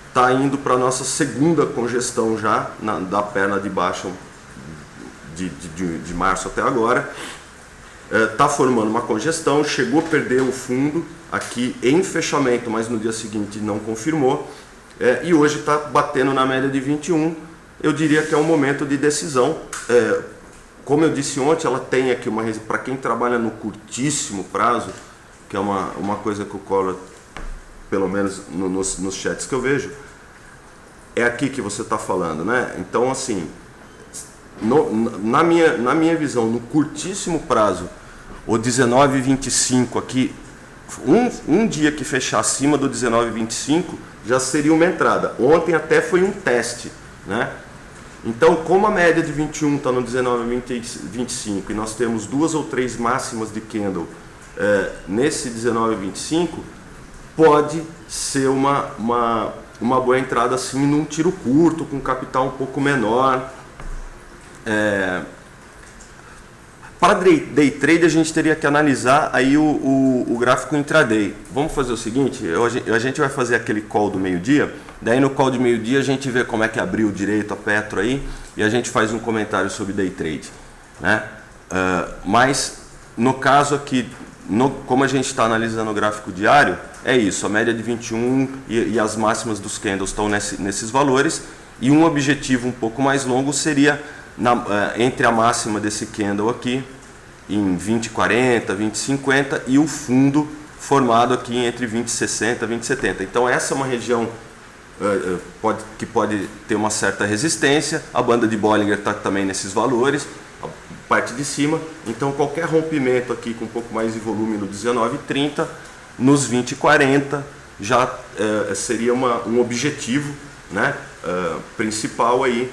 está indo para a nossa segunda congestão já, da perna de baixo de março até agora. Está formando uma congestão, chegou a perder o fundo aqui em fechamento, mas no dia seguinte não confirmou, e hoje está batendo na média de 21. Eu diria que é um momento de decisão. Como eu disse ontem, ela tem aqui para quem trabalha no curtíssimo prazo, que é uma coisa que o Collor, pelo menos nos chats que eu vejo, é aqui que você está falando, né? Então, assim, na minha visão, no curtíssimo prazo, o 19,25 aqui, um dia que fechar acima do 19,25 já seria uma entrada. Ontem até foi um teste, né? Então, como a média de 21 está no 19,25 e nós temos 2 ou 3 máximas de candle nesse 19,25, pode ser uma boa entrada assim num tiro curto, com capital um pouco menor. Para day trade a gente teria que analisar aí o gráfico intraday. Vamos fazer o seguinte, a gente vai fazer aquele call do meio-dia, daí no call de meio-dia a gente vê como é que abriu direito a Petro aí e a gente faz um comentário sobre day trade, né? Mas no caso aqui, como a gente está analisando o gráfico diário, é isso, a média de 21 e as máximas dos candles estão nesses valores, e um objetivo um pouco mais longo seria entre a máxima desse candle aqui em 20,40, 20,50 e o fundo formado aqui entre 20,60 e 20,70. Então essa é uma região que pode ter uma certa resistência. A banda de Bollinger está também nesses valores, a parte de cima. Então qualquer rompimento aqui com um pouco mais de volume no 19,30, nos 20,40 já seria um objetivo, né, principal aí,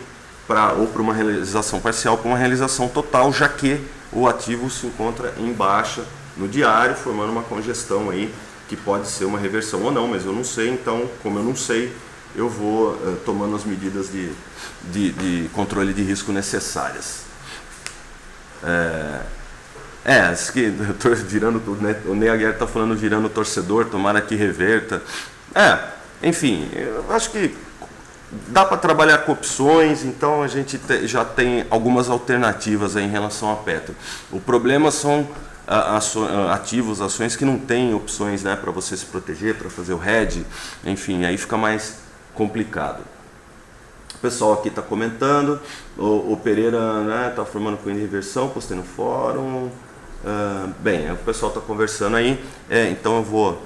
ou para uma realização parcial, para uma realização total, já que o ativo se encontra em baixa no diário, formando uma congestão aí, que pode ser uma reversão ou não, mas eu não sei. Então, como eu não sei, eu vou tomando as medidas de controle de risco necessárias. Acho que eu estou virando, o Ney Aguiar está falando virando torcedor, tomara que reverta. Enfim, eu acho que dá para trabalhar com opções, então a gente já tem algumas alternativas aí em relação a Petro. O problema são ativos, ações que não têm opções, né, para você se proteger, para fazer o hedge, enfim, aí fica mais complicado. O pessoal aqui está comentando, o Pereira está formando coin de reversão, postei no fórum. Bem, o pessoal está conversando aí, então eu vou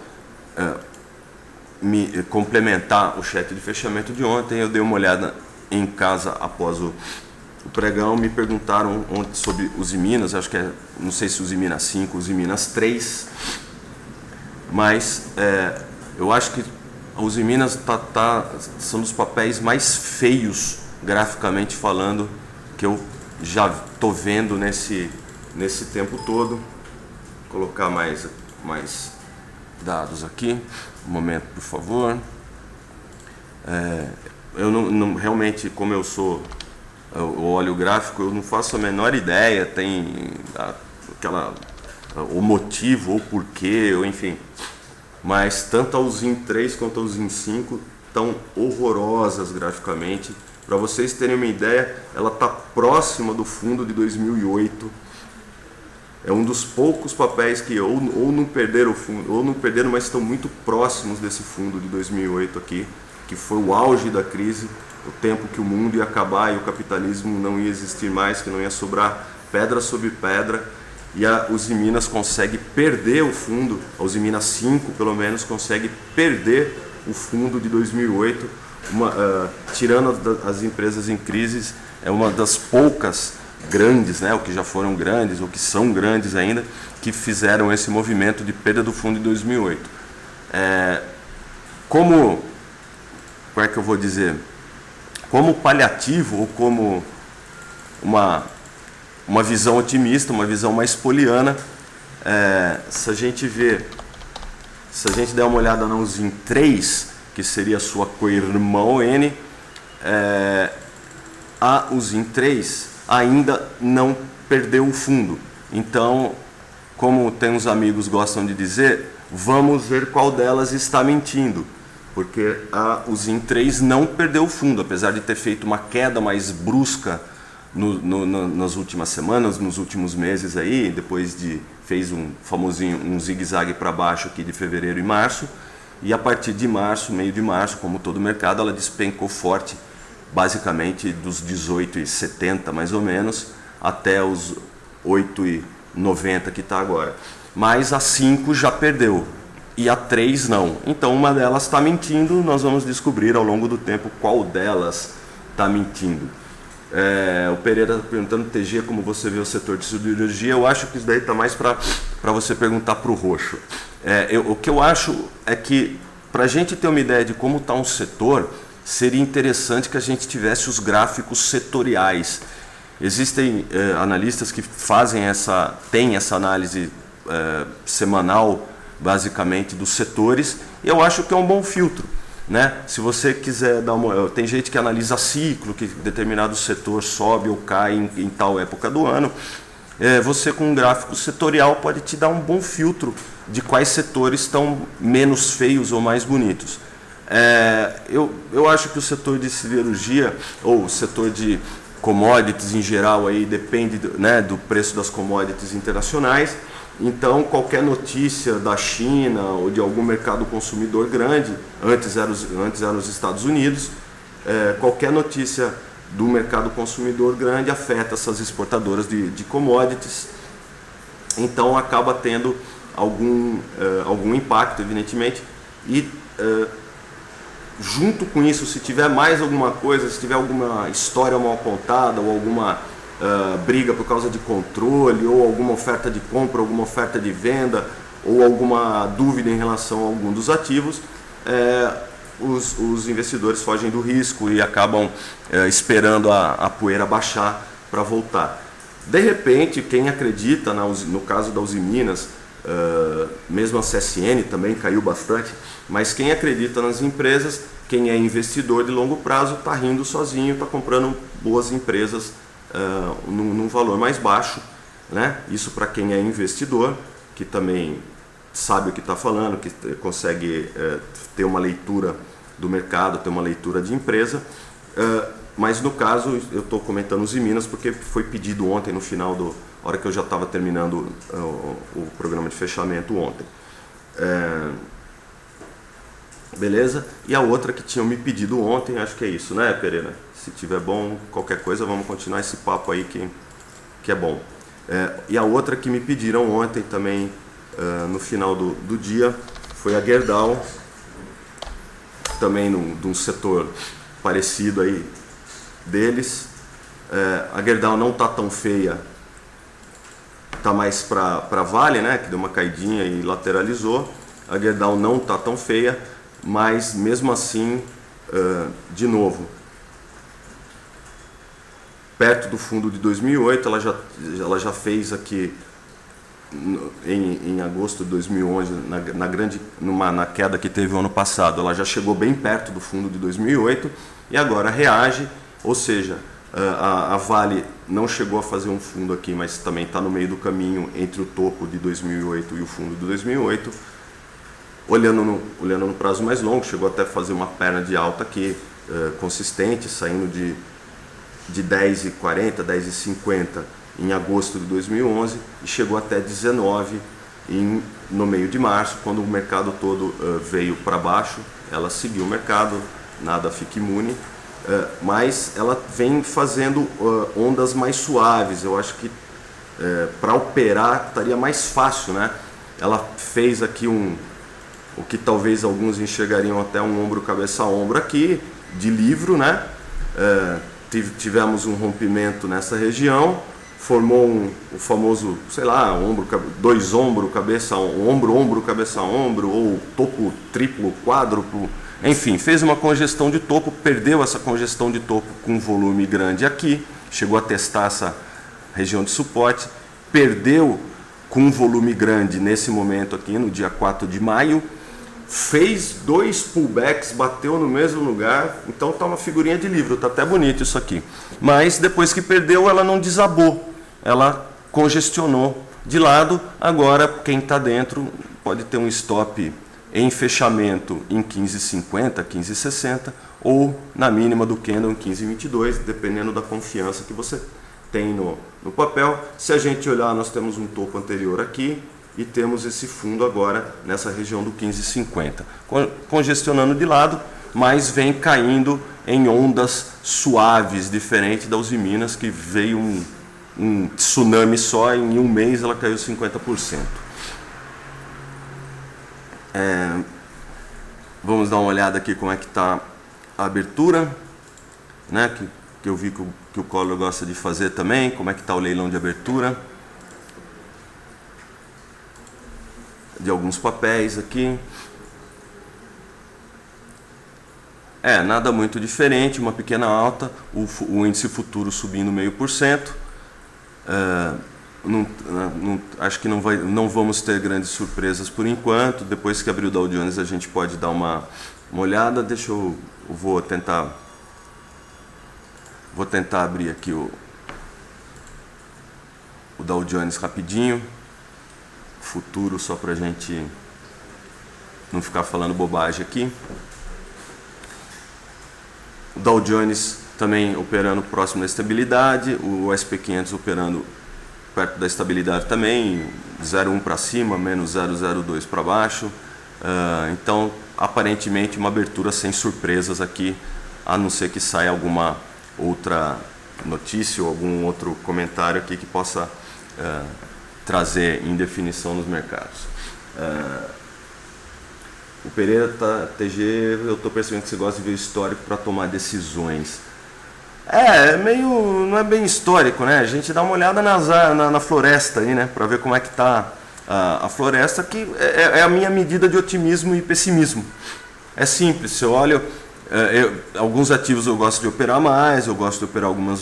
me complementar o chat de fechamento de ontem. Eu dei uma olhada em casa após o pregão, me perguntaram ontem sobre os Minas, acho que não sei se os Minas 5, os Minas 3, mas eu acho que os Minas são dos papéis mais feios, graficamente falando, que eu já estou vendo nesse tempo todo. Vou colocar mais dados aqui. Um momento, por favor. Eu não realmente, como eu olho o gráfico, eu não faço a menor ideia, tem o motivo, ou porquê, ou enfim. Mas tanto a Usim 3 quanto a Usim 5 estão horrorosas graficamente. Para vocês terem uma ideia, ela está próxima do fundo de 2008. É um dos poucos papéis que ou não perderam o fundo, ou não perderam, mas estão muito próximos desse fundo de 2008 aqui, que foi o auge da crise, o tempo que o mundo ia acabar e o capitalismo não ia existir mais, que não ia sobrar pedra sobre pedra, e a Usiminas consegue perder o fundo, a Usiminas 5 pelo menos consegue perder o fundo de 2008, tirando as empresas em crise, é uma das poucas grandes, né, ou que já foram grandes, ou que são grandes ainda, que fizeram esse movimento de perda do fundo em 2008. Como é que eu vou dizer? Como paliativo, ou como uma visão otimista, uma visão mais poliana, se a gente der uma olhada na Usim 3, que seria a sua co-irmã N, a Usim 3 ainda não perdeu o fundo. Então, como tem uns amigos gostam de dizer, vamos ver qual delas está mentindo, porque a Usim 3 não perdeu o fundo, apesar de ter feito uma queda mais brusca nas últimas semanas, nos últimos meses aí, fez um famosinho um zigue-zague para baixo aqui de fevereiro e março, e a partir de março, meio de março, como todo o mercado, ela despencou forte, basicamente dos 18,70 mais ou menos, até os 8,90 que está agora. Mas a 5 já perdeu, e a 3 não. Então uma delas está mentindo, nós vamos descobrir ao longo do tempo qual delas está mentindo. O Pereira está perguntando, TG, como você vê o setor de siderurgia? Eu acho que isso daí está mais para você perguntar para o Roxo. O que eu acho é que, para a gente ter uma ideia de como está um setor, seria interessante que a gente tivesse os gráficos setoriais. Existem analistas que têm essa análise semanal, basicamente, dos setores, e eu acho que é um bom filtro. Né? Se você quiser dar tem gente que analisa ciclo, que determinado setor sobe ou cai em tal época do ano. Você com um gráfico setorial pode te dar um bom filtro de quais setores estão menos feios ou mais bonitos. Eu acho que o setor de siderurgia, ou o setor de commodities em geral, aí depende do preço das commodities internacionais. Então, qualquer notícia da China ou de algum mercado consumidor grande, antes eram os Estados Unidos, qualquer notícia do mercado consumidor grande afeta essas exportadoras de commodities. Então, acaba tendo algum impacto, evidentemente. E, junto com isso, se tiver mais alguma coisa, se tiver alguma história mal contada ou alguma briga por causa de controle, ou alguma oferta de compra, alguma oferta de venda, ou alguma dúvida em relação a algum dos ativos, os investidores fogem do risco e acabam esperando a poeira baixar para voltar. De repente, quem acredita, no caso da Usiminas, mesmo a CSN também caiu bastante, mas quem acredita nas empresas, quem é investidor de longo prazo, está rindo sozinho, está comprando boas empresas num valor mais baixo, né? Isso para quem é investidor, que também sabe o que está falando, que consegue ter uma leitura do mercado, ter uma leitura de empresa. Mas no caso, eu estou comentando Usiminas porque foi pedido ontem, no final hora que eu já estava terminando o programa de fechamento ontem. Beleza? E a outra que tinham me pedido ontem, acho que é isso, né, Pereira? Se tiver bom, qualquer coisa, vamos continuar esse papo aí que é bom. E a outra que me pediram ontem também, no final do dia, foi a Gerdau, também de um setor parecido aí deles. A Gerdau não está tão feia, está mais para Vale, né, que deu uma caidinha e lateralizou. A Gerdau não está tão feia, mas mesmo assim, de novo, perto do fundo de 2008, ela já fez aqui em agosto de 2011, na queda que teve o ano passado, ela já chegou bem perto do fundo de 2008 e agora reage, ou seja, a Vale não chegou a fazer um fundo aqui, mas também está no meio do caminho entre o topo de 2008 e o fundo de 2008. Olhando no prazo mais longo, chegou até a fazer uma perna de alta aqui, consistente, saindo de 10,40, 10,50 em agosto de 2011 e chegou até 19 no meio de março, quando o mercado todo veio para baixo. Ela seguiu o mercado, nada fica imune, mas ela vem fazendo ondas mais suaves. Eu acho que para operar estaria mais fácil, né? Ela fez aqui o que talvez alguns enxergariam até um ombro, cabeça a ombro aqui, de livro, né? Tivemos um rompimento nessa região, formou o famoso, sei lá, dois ombro, cabeça, ombro, cabeça, ombro, ou topo triplo, quádruplo, enfim, fez uma congestão de topo, perdeu essa congestão de topo com um volume grande aqui, chegou a testar essa região de suporte, perdeu com um volume grande nesse momento aqui, no dia 4 de maio, fez 2 pullbacks, bateu no mesmo lugar, então tá uma figurinha de livro, tá até bonito isso aqui. Mas depois que perdeu, ela não desabou, ela congestionou de lado. Agora quem está dentro pode ter um stop em fechamento em 15,50, 15,60 ou na mínima do candle em 15,22, dependendo da confiança que você tem no papel. Se a gente olhar, nós temos um topo anterior aqui e temos esse fundo agora nessa região do 15,50, congestionando de lado, mas vem caindo em ondas suaves, diferente da Uzi Minas, que veio um tsunami só, em um mês ela caiu 50%. Vamos dar uma olhada aqui como é que está a abertura, né? Que eu vi que o Collor gosta de fazer também, como é que está o leilão de abertura de alguns papéis aqui. Nada muito diferente, uma pequena alta, o índice futuro subindo 0,5%. Acho que não vamos ter grandes surpresas por enquanto. Depois que abrir o Dow Jones a gente pode dar uma olhada. Vou tentar abrir aqui o Dow Jones rapidinho, futuro, só para a gente não ficar falando bobagem aqui. O Dow Jones também operando próximo da estabilidade, o SP500 operando perto da estabilidade também, 0,1 para cima, menos 0,02 para baixo. Então, aparentemente, uma abertura sem surpresas aqui, a não ser que saia alguma outra notícia ou algum outro comentário aqui que possa trazer indefinição nos mercados. O Pereira TG, eu estou percebendo que você gosta de ver o histórico para tomar decisões. Não é bem histórico, né? A gente dá uma olhada na floresta aí, né? Para ver como é que está a floresta, que é a minha medida de otimismo e pessimismo. É simples, eu olho, alguns ativos eu gosto de operar mais, eu gosto de operar algumas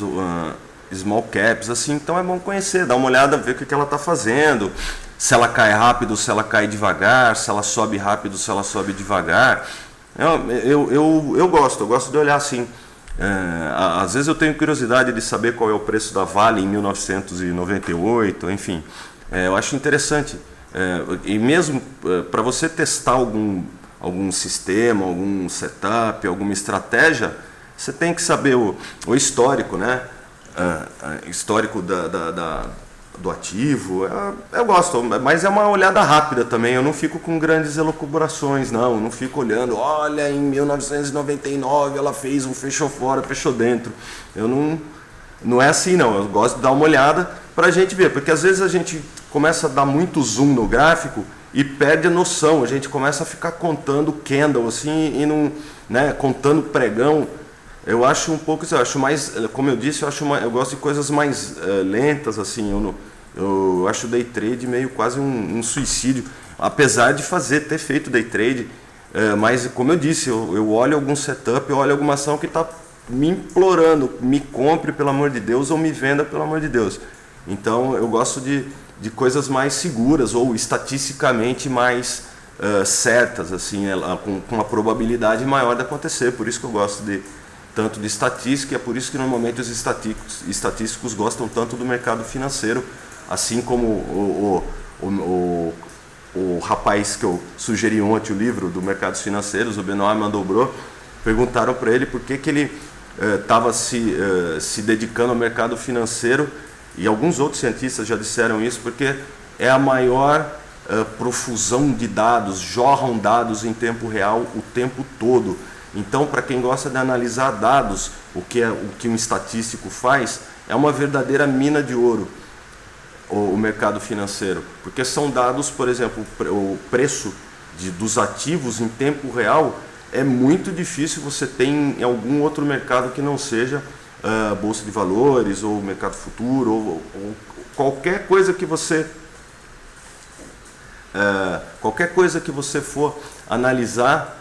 small caps, assim, então é bom conhecer, dar uma olhada, ver o que ela está fazendo, se ela cai rápido, se ela cai devagar, se ela sobe rápido, se ela sobe devagar. Eu gosto de olhar assim. Às vezes eu tenho curiosidade de saber qual é o preço da Vale em 1998, enfim, eu acho interessante. E mesmo para você testar algum sistema, algum setup, alguma estratégia, você tem que saber o histórico, né? Histórico do ativo. Eu gosto, mas é uma olhada rápida também. Eu não fico com grandes elucubrações, não fico olhando, olha, em 1999 ela fez um fechou fora, fechou dentro. Não é assim, não. Eu gosto de dar uma olhada para a gente ver, porque às vezes a gente começa a dar muito zoom no gráfico e perde a noção. A gente começa a ficar contando candle assim e não, né, contando pregão. Eu acho um pouco, eu acho mais, como eu disse, eu gosto de coisas mais lentas, assim. Eu acho o day trade meio quase um suicídio, apesar de ter feito day trade. Mas, como eu disse, eu olho algum setup, eu olho alguma ação que está me implorando, me compre, pelo amor de Deus, ou me venda, pelo amor de Deus. Então, eu gosto de coisas mais seguras ou estatisticamente mais certas, assim, com uma probabilidade maior de acontecer. Por isso que eu gosto tanto de estatística, e é por isso que normalmente os estatísticos gostam tanto do mercado financeiro, assim como o rapaz que eu sugeri ontem, o livro do Mercados Financeiros, o Benoît Mandelbrot, perguntaram para ele por que ele estava se dedicando ao mercado financeiro, e alguns outros cientistas já disseram isso, porque é a maior profusão de dados, jorram dados em tempo real o tempo todo. Então, para quem gosta de analisar dados, o que um estatístico faz, é uma verdadeira mina de ouro, o mercado financeiro, porque são dados, por exemplo, o preço dos ativos em tempo real é muito difícil você ter em algum outro mercado que não seja bolsa de valores ou mercado futuro ou qualquer coisa que você for analisar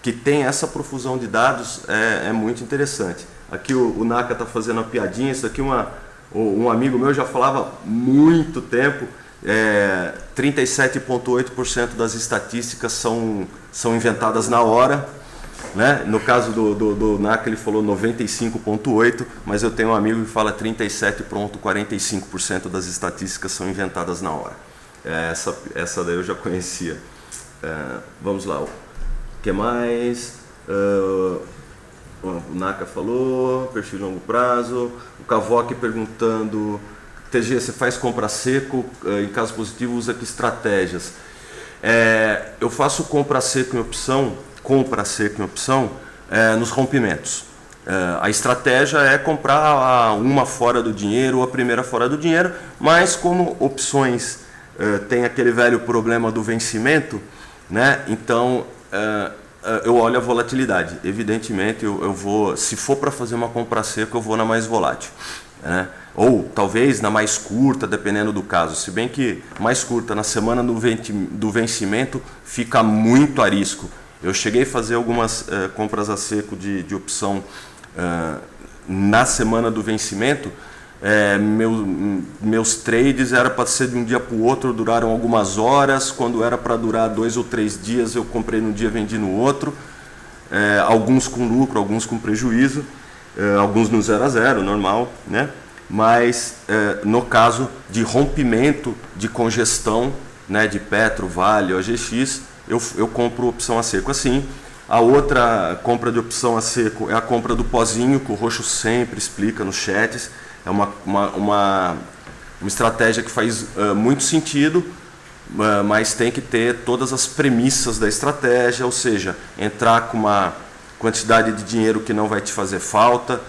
que tem essa profusão de dados é muito interessante. Aqui o Naka está fazendo uma piadinha, isso aqui um amigo meu já falava há muito tempo. 37,8% das estatísticas são inventadas na hora, né? No caso do Naka ele falou 95,8%, mas eu tenho um amigo que fala 37,45% das estatísticas são inventadas na hora. Essa daí eu já conhecia. Vamos lá, o que mais? O Naka falou, perfil de longo prazo. O Cavoque perguntando: TG, você faz compra seco? Em caso positivo, usa que estratégias? Eu faço compra seco em opção nos rompimentos. A estratégia é comprar uma fora do dinheiro ou a primeira fora do dinheiro, mas como opções tem aquele velho problema do vencimento, né? Então eu olho a volatilidade. Evidentemente, eu vou, se for para fazer uma compra seca, eu vou na mais volátil, né? Ou talvez na mais curta, dependendo do caso. Se bem que mais curta, na semana do vencimento, fica muito a risco. Eu cheguei a fazer algumas compras a seco de opção na semana do vencimento. Meus trades era para ser de um dia para o outro, duraram algumas horas. Quando era para durar 2 ou 3 dias, eu comprei num dia, vendi no outro. Alguns com lucro, alguns com prejuízo, alguns no 0 a 0, normal, né? Mas no caso de rompimento, de congestão, né, de Petro, Vale, OGX, eu compro opção a seco assim. A outra compra de opção a seco é a compra do pozinho, que o Roxo sempre explica nos chats. É uma estratégia que faz muito sentido, mas tem que ter todas as premissas da estratégia, ou seja, entrar com uma quantidade de dinheiro que não vai te fazer falta,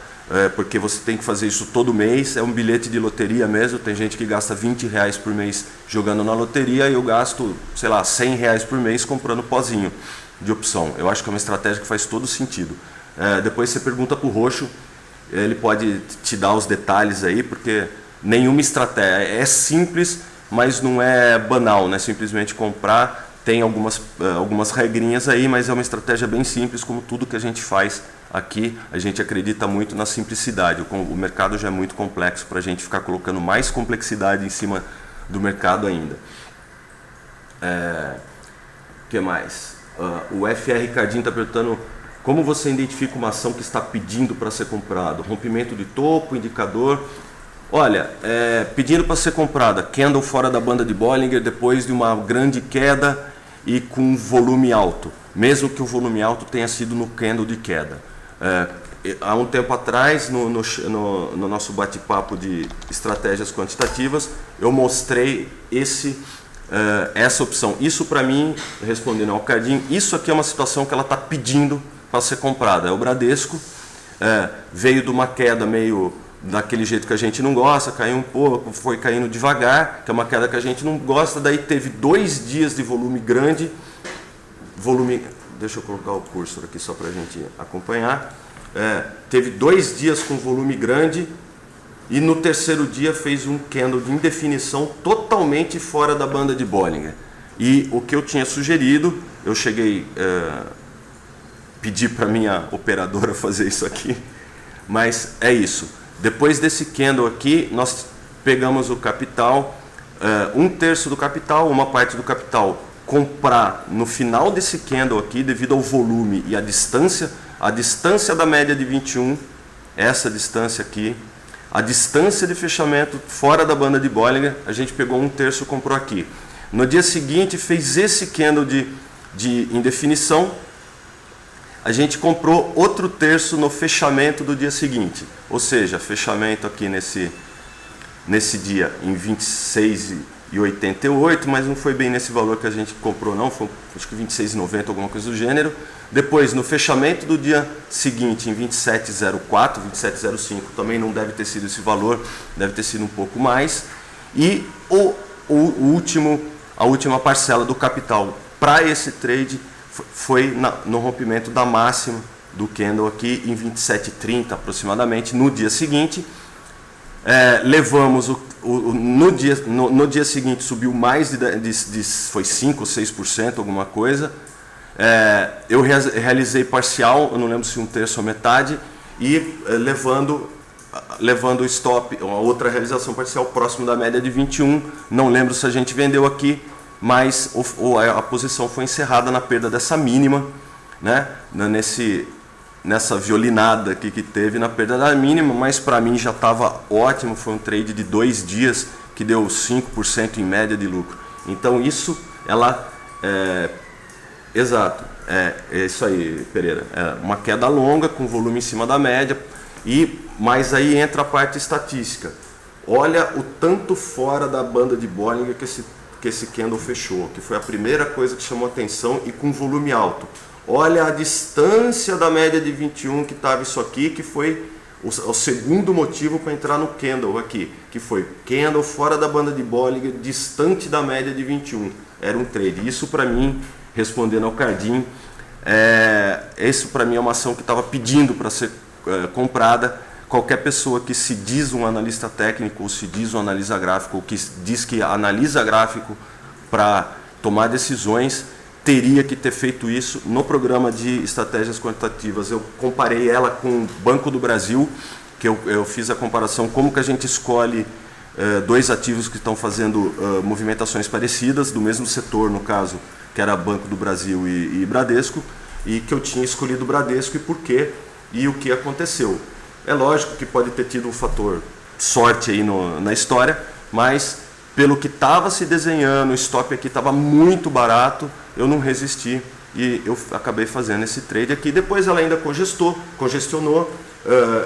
porque você tem que fazer isso todo mês. É um bilhete de loteria mesmo. Tem gente que gasta R$20 por mês jogando na loteria, e eu gasto, sei lá, R$100 por mês comprando pozinho de opção. Eu acho que é uma estratégia que faz todo sentido. Depois você pergunta para o Roxo, ele pode te dar os detalhes aí, porque nenhuma estratégia é simples, mas não é banal, né? Simplesmente comprar. Tem algumas regrinhas aí, mas é uma estratégia bem simples, como tudo que a gente faz aqui. A gente acredita muito na simplicidade. O mercado já é muito complexo para a gente ficar colocando mais complexidade em cima do mercado ainda. O que mais? O FR Ricardinho está perguntando: como você identifica uma ação que está pedindo para ser comprado? Rompimento de topo, indicador? Olha, pedindo para ser comprada, candle fora da banda de Bollinger depois de uma grande queda e com volume alto, mesmo que o volume alto tenha sido no candle de queda. Há um tempo atrás, no nosso bate-papo de estratégias quantitativas, eu mostrei essa opção. Isso para mim, respondendo ao Cardinho, isso aqui é uma situação que ela está pedindo para ser comprada. É o Bradesco, veio de uma queda meio daquele jeito que a gente não gosta, caiu um pouco, foi caindo devagar, que é uma queda que a gente não gosta. Daí teve 2 dias de volume grande, deixa eu colocar o cursor aqui só para a gente acompanhar. Teve 2 dias com volume grande, e no terceiro dia fez um candle de indefinição totalmente fora da banda de Bollinger. E o que eu tinha sugerido, eu cheguei pedir para minha operadora fazer isso aqui, mas é isso. Depois desse candle aqui, nós pegamos o capital, 1/3 do capital, uma parte do capital, comprar no final desse candle aqui, devido ao volume e a distância da média de 21, essa distância aqui, a distância de fechamento fora da banda de Bollinger, a gente pegou 1/3 e comprou aqui. No dia seguinte fez esse candle de indefinição, a gente comprou outro terço no fechamento do dia seguinte. Ou seja, fechamento aqui nesse dia em 26,88, mas não foi bem nesse valor que a gente comprou não, foi acho que 26,90, alguma coisa do gênero. Depois, no fechamento do dia seguinte, em 27,04, 27,05, também não deve ter sido esse valor, deve ter sido um pouco mais. E a última parcela do capital para esse trade foi no rompimento da máxima do candle aqui em 27,30 aproximadamente, no dia seguinte. Levamos no dia seguinte subiu mais foi 5 ou 6%, alguma coisa. Eu realizei parcial, eu não lembro se um terço ou metade, e levando o stop, a outra realização parcial próximo da média de 21. Não lembro se a gente vendeu aqui, mas a posição foi encerrada na perda dessa mínima, né? Nessa violinada aqui que teve na perda da mínima, mas para mim já estava ótimo. Foi um trade de 2 dias que deu 5% em média de lucro. Então isso, exato, é isso aí, Pereira. Uma queda longa com volume em cima da média, mas aí entra a parte estatística. Olha o tanto fora da banda de Bollinger que esse candle fechou, que foi a primeira coisa que chamou atenção, e com volume alto. Olha a distância da média de 21 que estava isso aqui, que foi o segundo motivo para entrar no candle aqui, que foi candle fora da banda de Bollinger, distante da média de 21. Era um trade. Isso para mim, respondendo ao Cardim, isso para mim é uma ação que estava pedindo para ser comprada. Qualquer pessoa que se diz um analista técnico, ou se diz um analista gráfico, ou que diz que analisa gráfico para tomar decisões, teria que ter feito isso no programa de estratégias quantitativas. Eu comparei ela com o Banco do Brasil, que eu fiz a comparação como que a gente escolhe dois ativos que estão fazendo movimentações parecidas, do mesmo setor, no caso, que era Banco do Brasil e Bradesco, e que eu tinha escolhido o Bradesco e por quê, e o que aconteceu. É lógico que pode ter tido um fator sorte aí na história, mas pelo que estava se desenhando, o stop aqui estava muito barato, eu não resisti e eu acabei fazendo esse trade aqui. Depois ela ainda congestionou,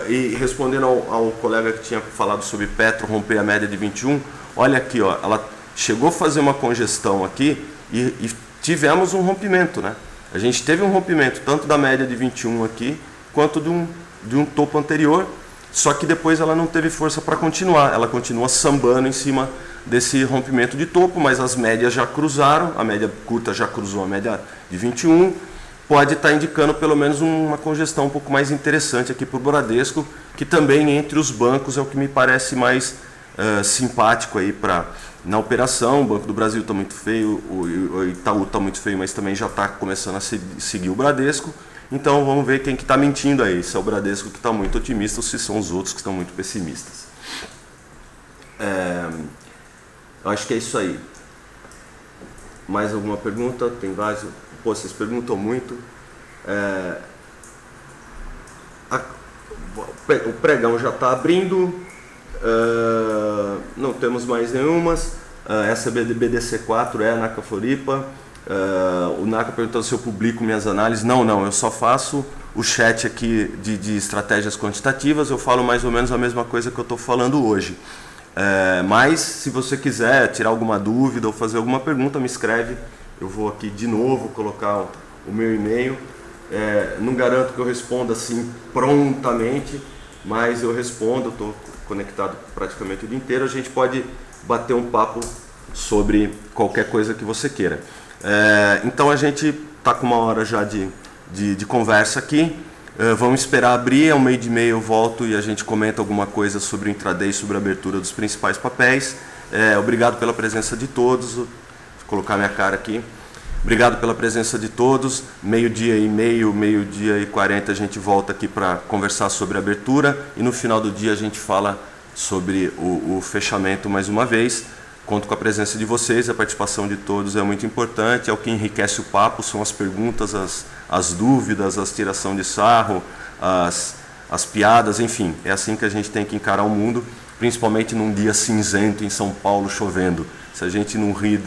e respondendo ao colega que tinha falado sobre Petro romper a média de 21, olha aqui, ó, ela chegou a fazer uma congestão aqui e tivemos um rompimento, né? A gente teve um rompimento tanto da média de 21 aqui, quanto de um topo anterior, só que depois ela não teve força para continuar, ela continua sambando em cima desse rompimento de topo, mas as médias já cruzaram, a média curta já cruzou a média de 21, pode estar indicando pelo menos uma congestão um pouco mais interessante aqui para o Bradesco, que também entre os bancos é o que me parece mais simpático aí na operação. O Banco do Brasil está muito feio, o Itaú está muito feio, mas também já está começando a seguir o Bradesco. Então vamos ver quem que está mentindo aí, se é o Bradesco que está muito otimista ou se são os outros que estão muito pessimistas. Eu acho que é isso aí. Mais alguma pergunta? Tem várias. Pô, vocês perguntam muito. O pregão já está abrindo. Não temos mais nenhumas. Essa BDC4 é a Naka Floripa. O Naka perguntando se eu publico minhas análises. Não, eu só faço o chat aqui de estratégias quantitativas. Eu falo mais ou menos a mesma coisa que eu estou falando hoje. Mas se você quiser tirar alguma dúvida ou fazer alguma pergunta, me escreve. Eu vou aqui de novo colocar o meu e-mail. Não garanto que eu responda assim prontamente, mas eu respondo. Eu estou conectado praticamente o dia inteiro. A gente pode bater um papo sobre qualquer coisa que você queira. Então a gente está com 1 hora já de conversa aqui. Vamos esperar abrir, ao meio de meia eu volto e a gente comenta alguma coisa sobre o intraday, sobre a abertura dos principais papéis. Obrigado pela presença de todos. Vou colocar minha cara aqui. Obrigado pela presença de todos. Meio-dia e meio, meio-dia e 40 a gente volta aqui para conversar sobre a abertura e no final do dia a gente fala sobre o fechamento mais uma vez. Conto com a presença de vocês, a participação de todos é muito importante, é o que enriquece o papo, são as perguntas, as dúvidas, as tiração de sarro, as piadas, enfim, é assim que a gente tem que encarar o mundo, principalmente num dia cinzento em São Paulo, chovendo. Se a gente não rir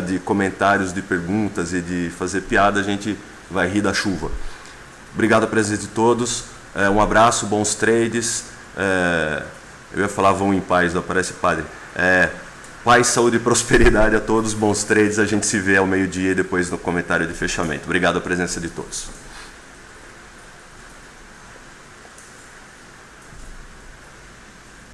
de comentários, de perguntas e de fazer piada, a gente vai rir da chuva. Obrigado a presença de todos. Um abraço, bons trades. Eu ia falar vão em paz, não aparece padre. Paz, saúde e prosperidade a todos, bons trades. A gente se vê ao meio-dia e depois no comentário de fechamento. Obrigado a presença de todos.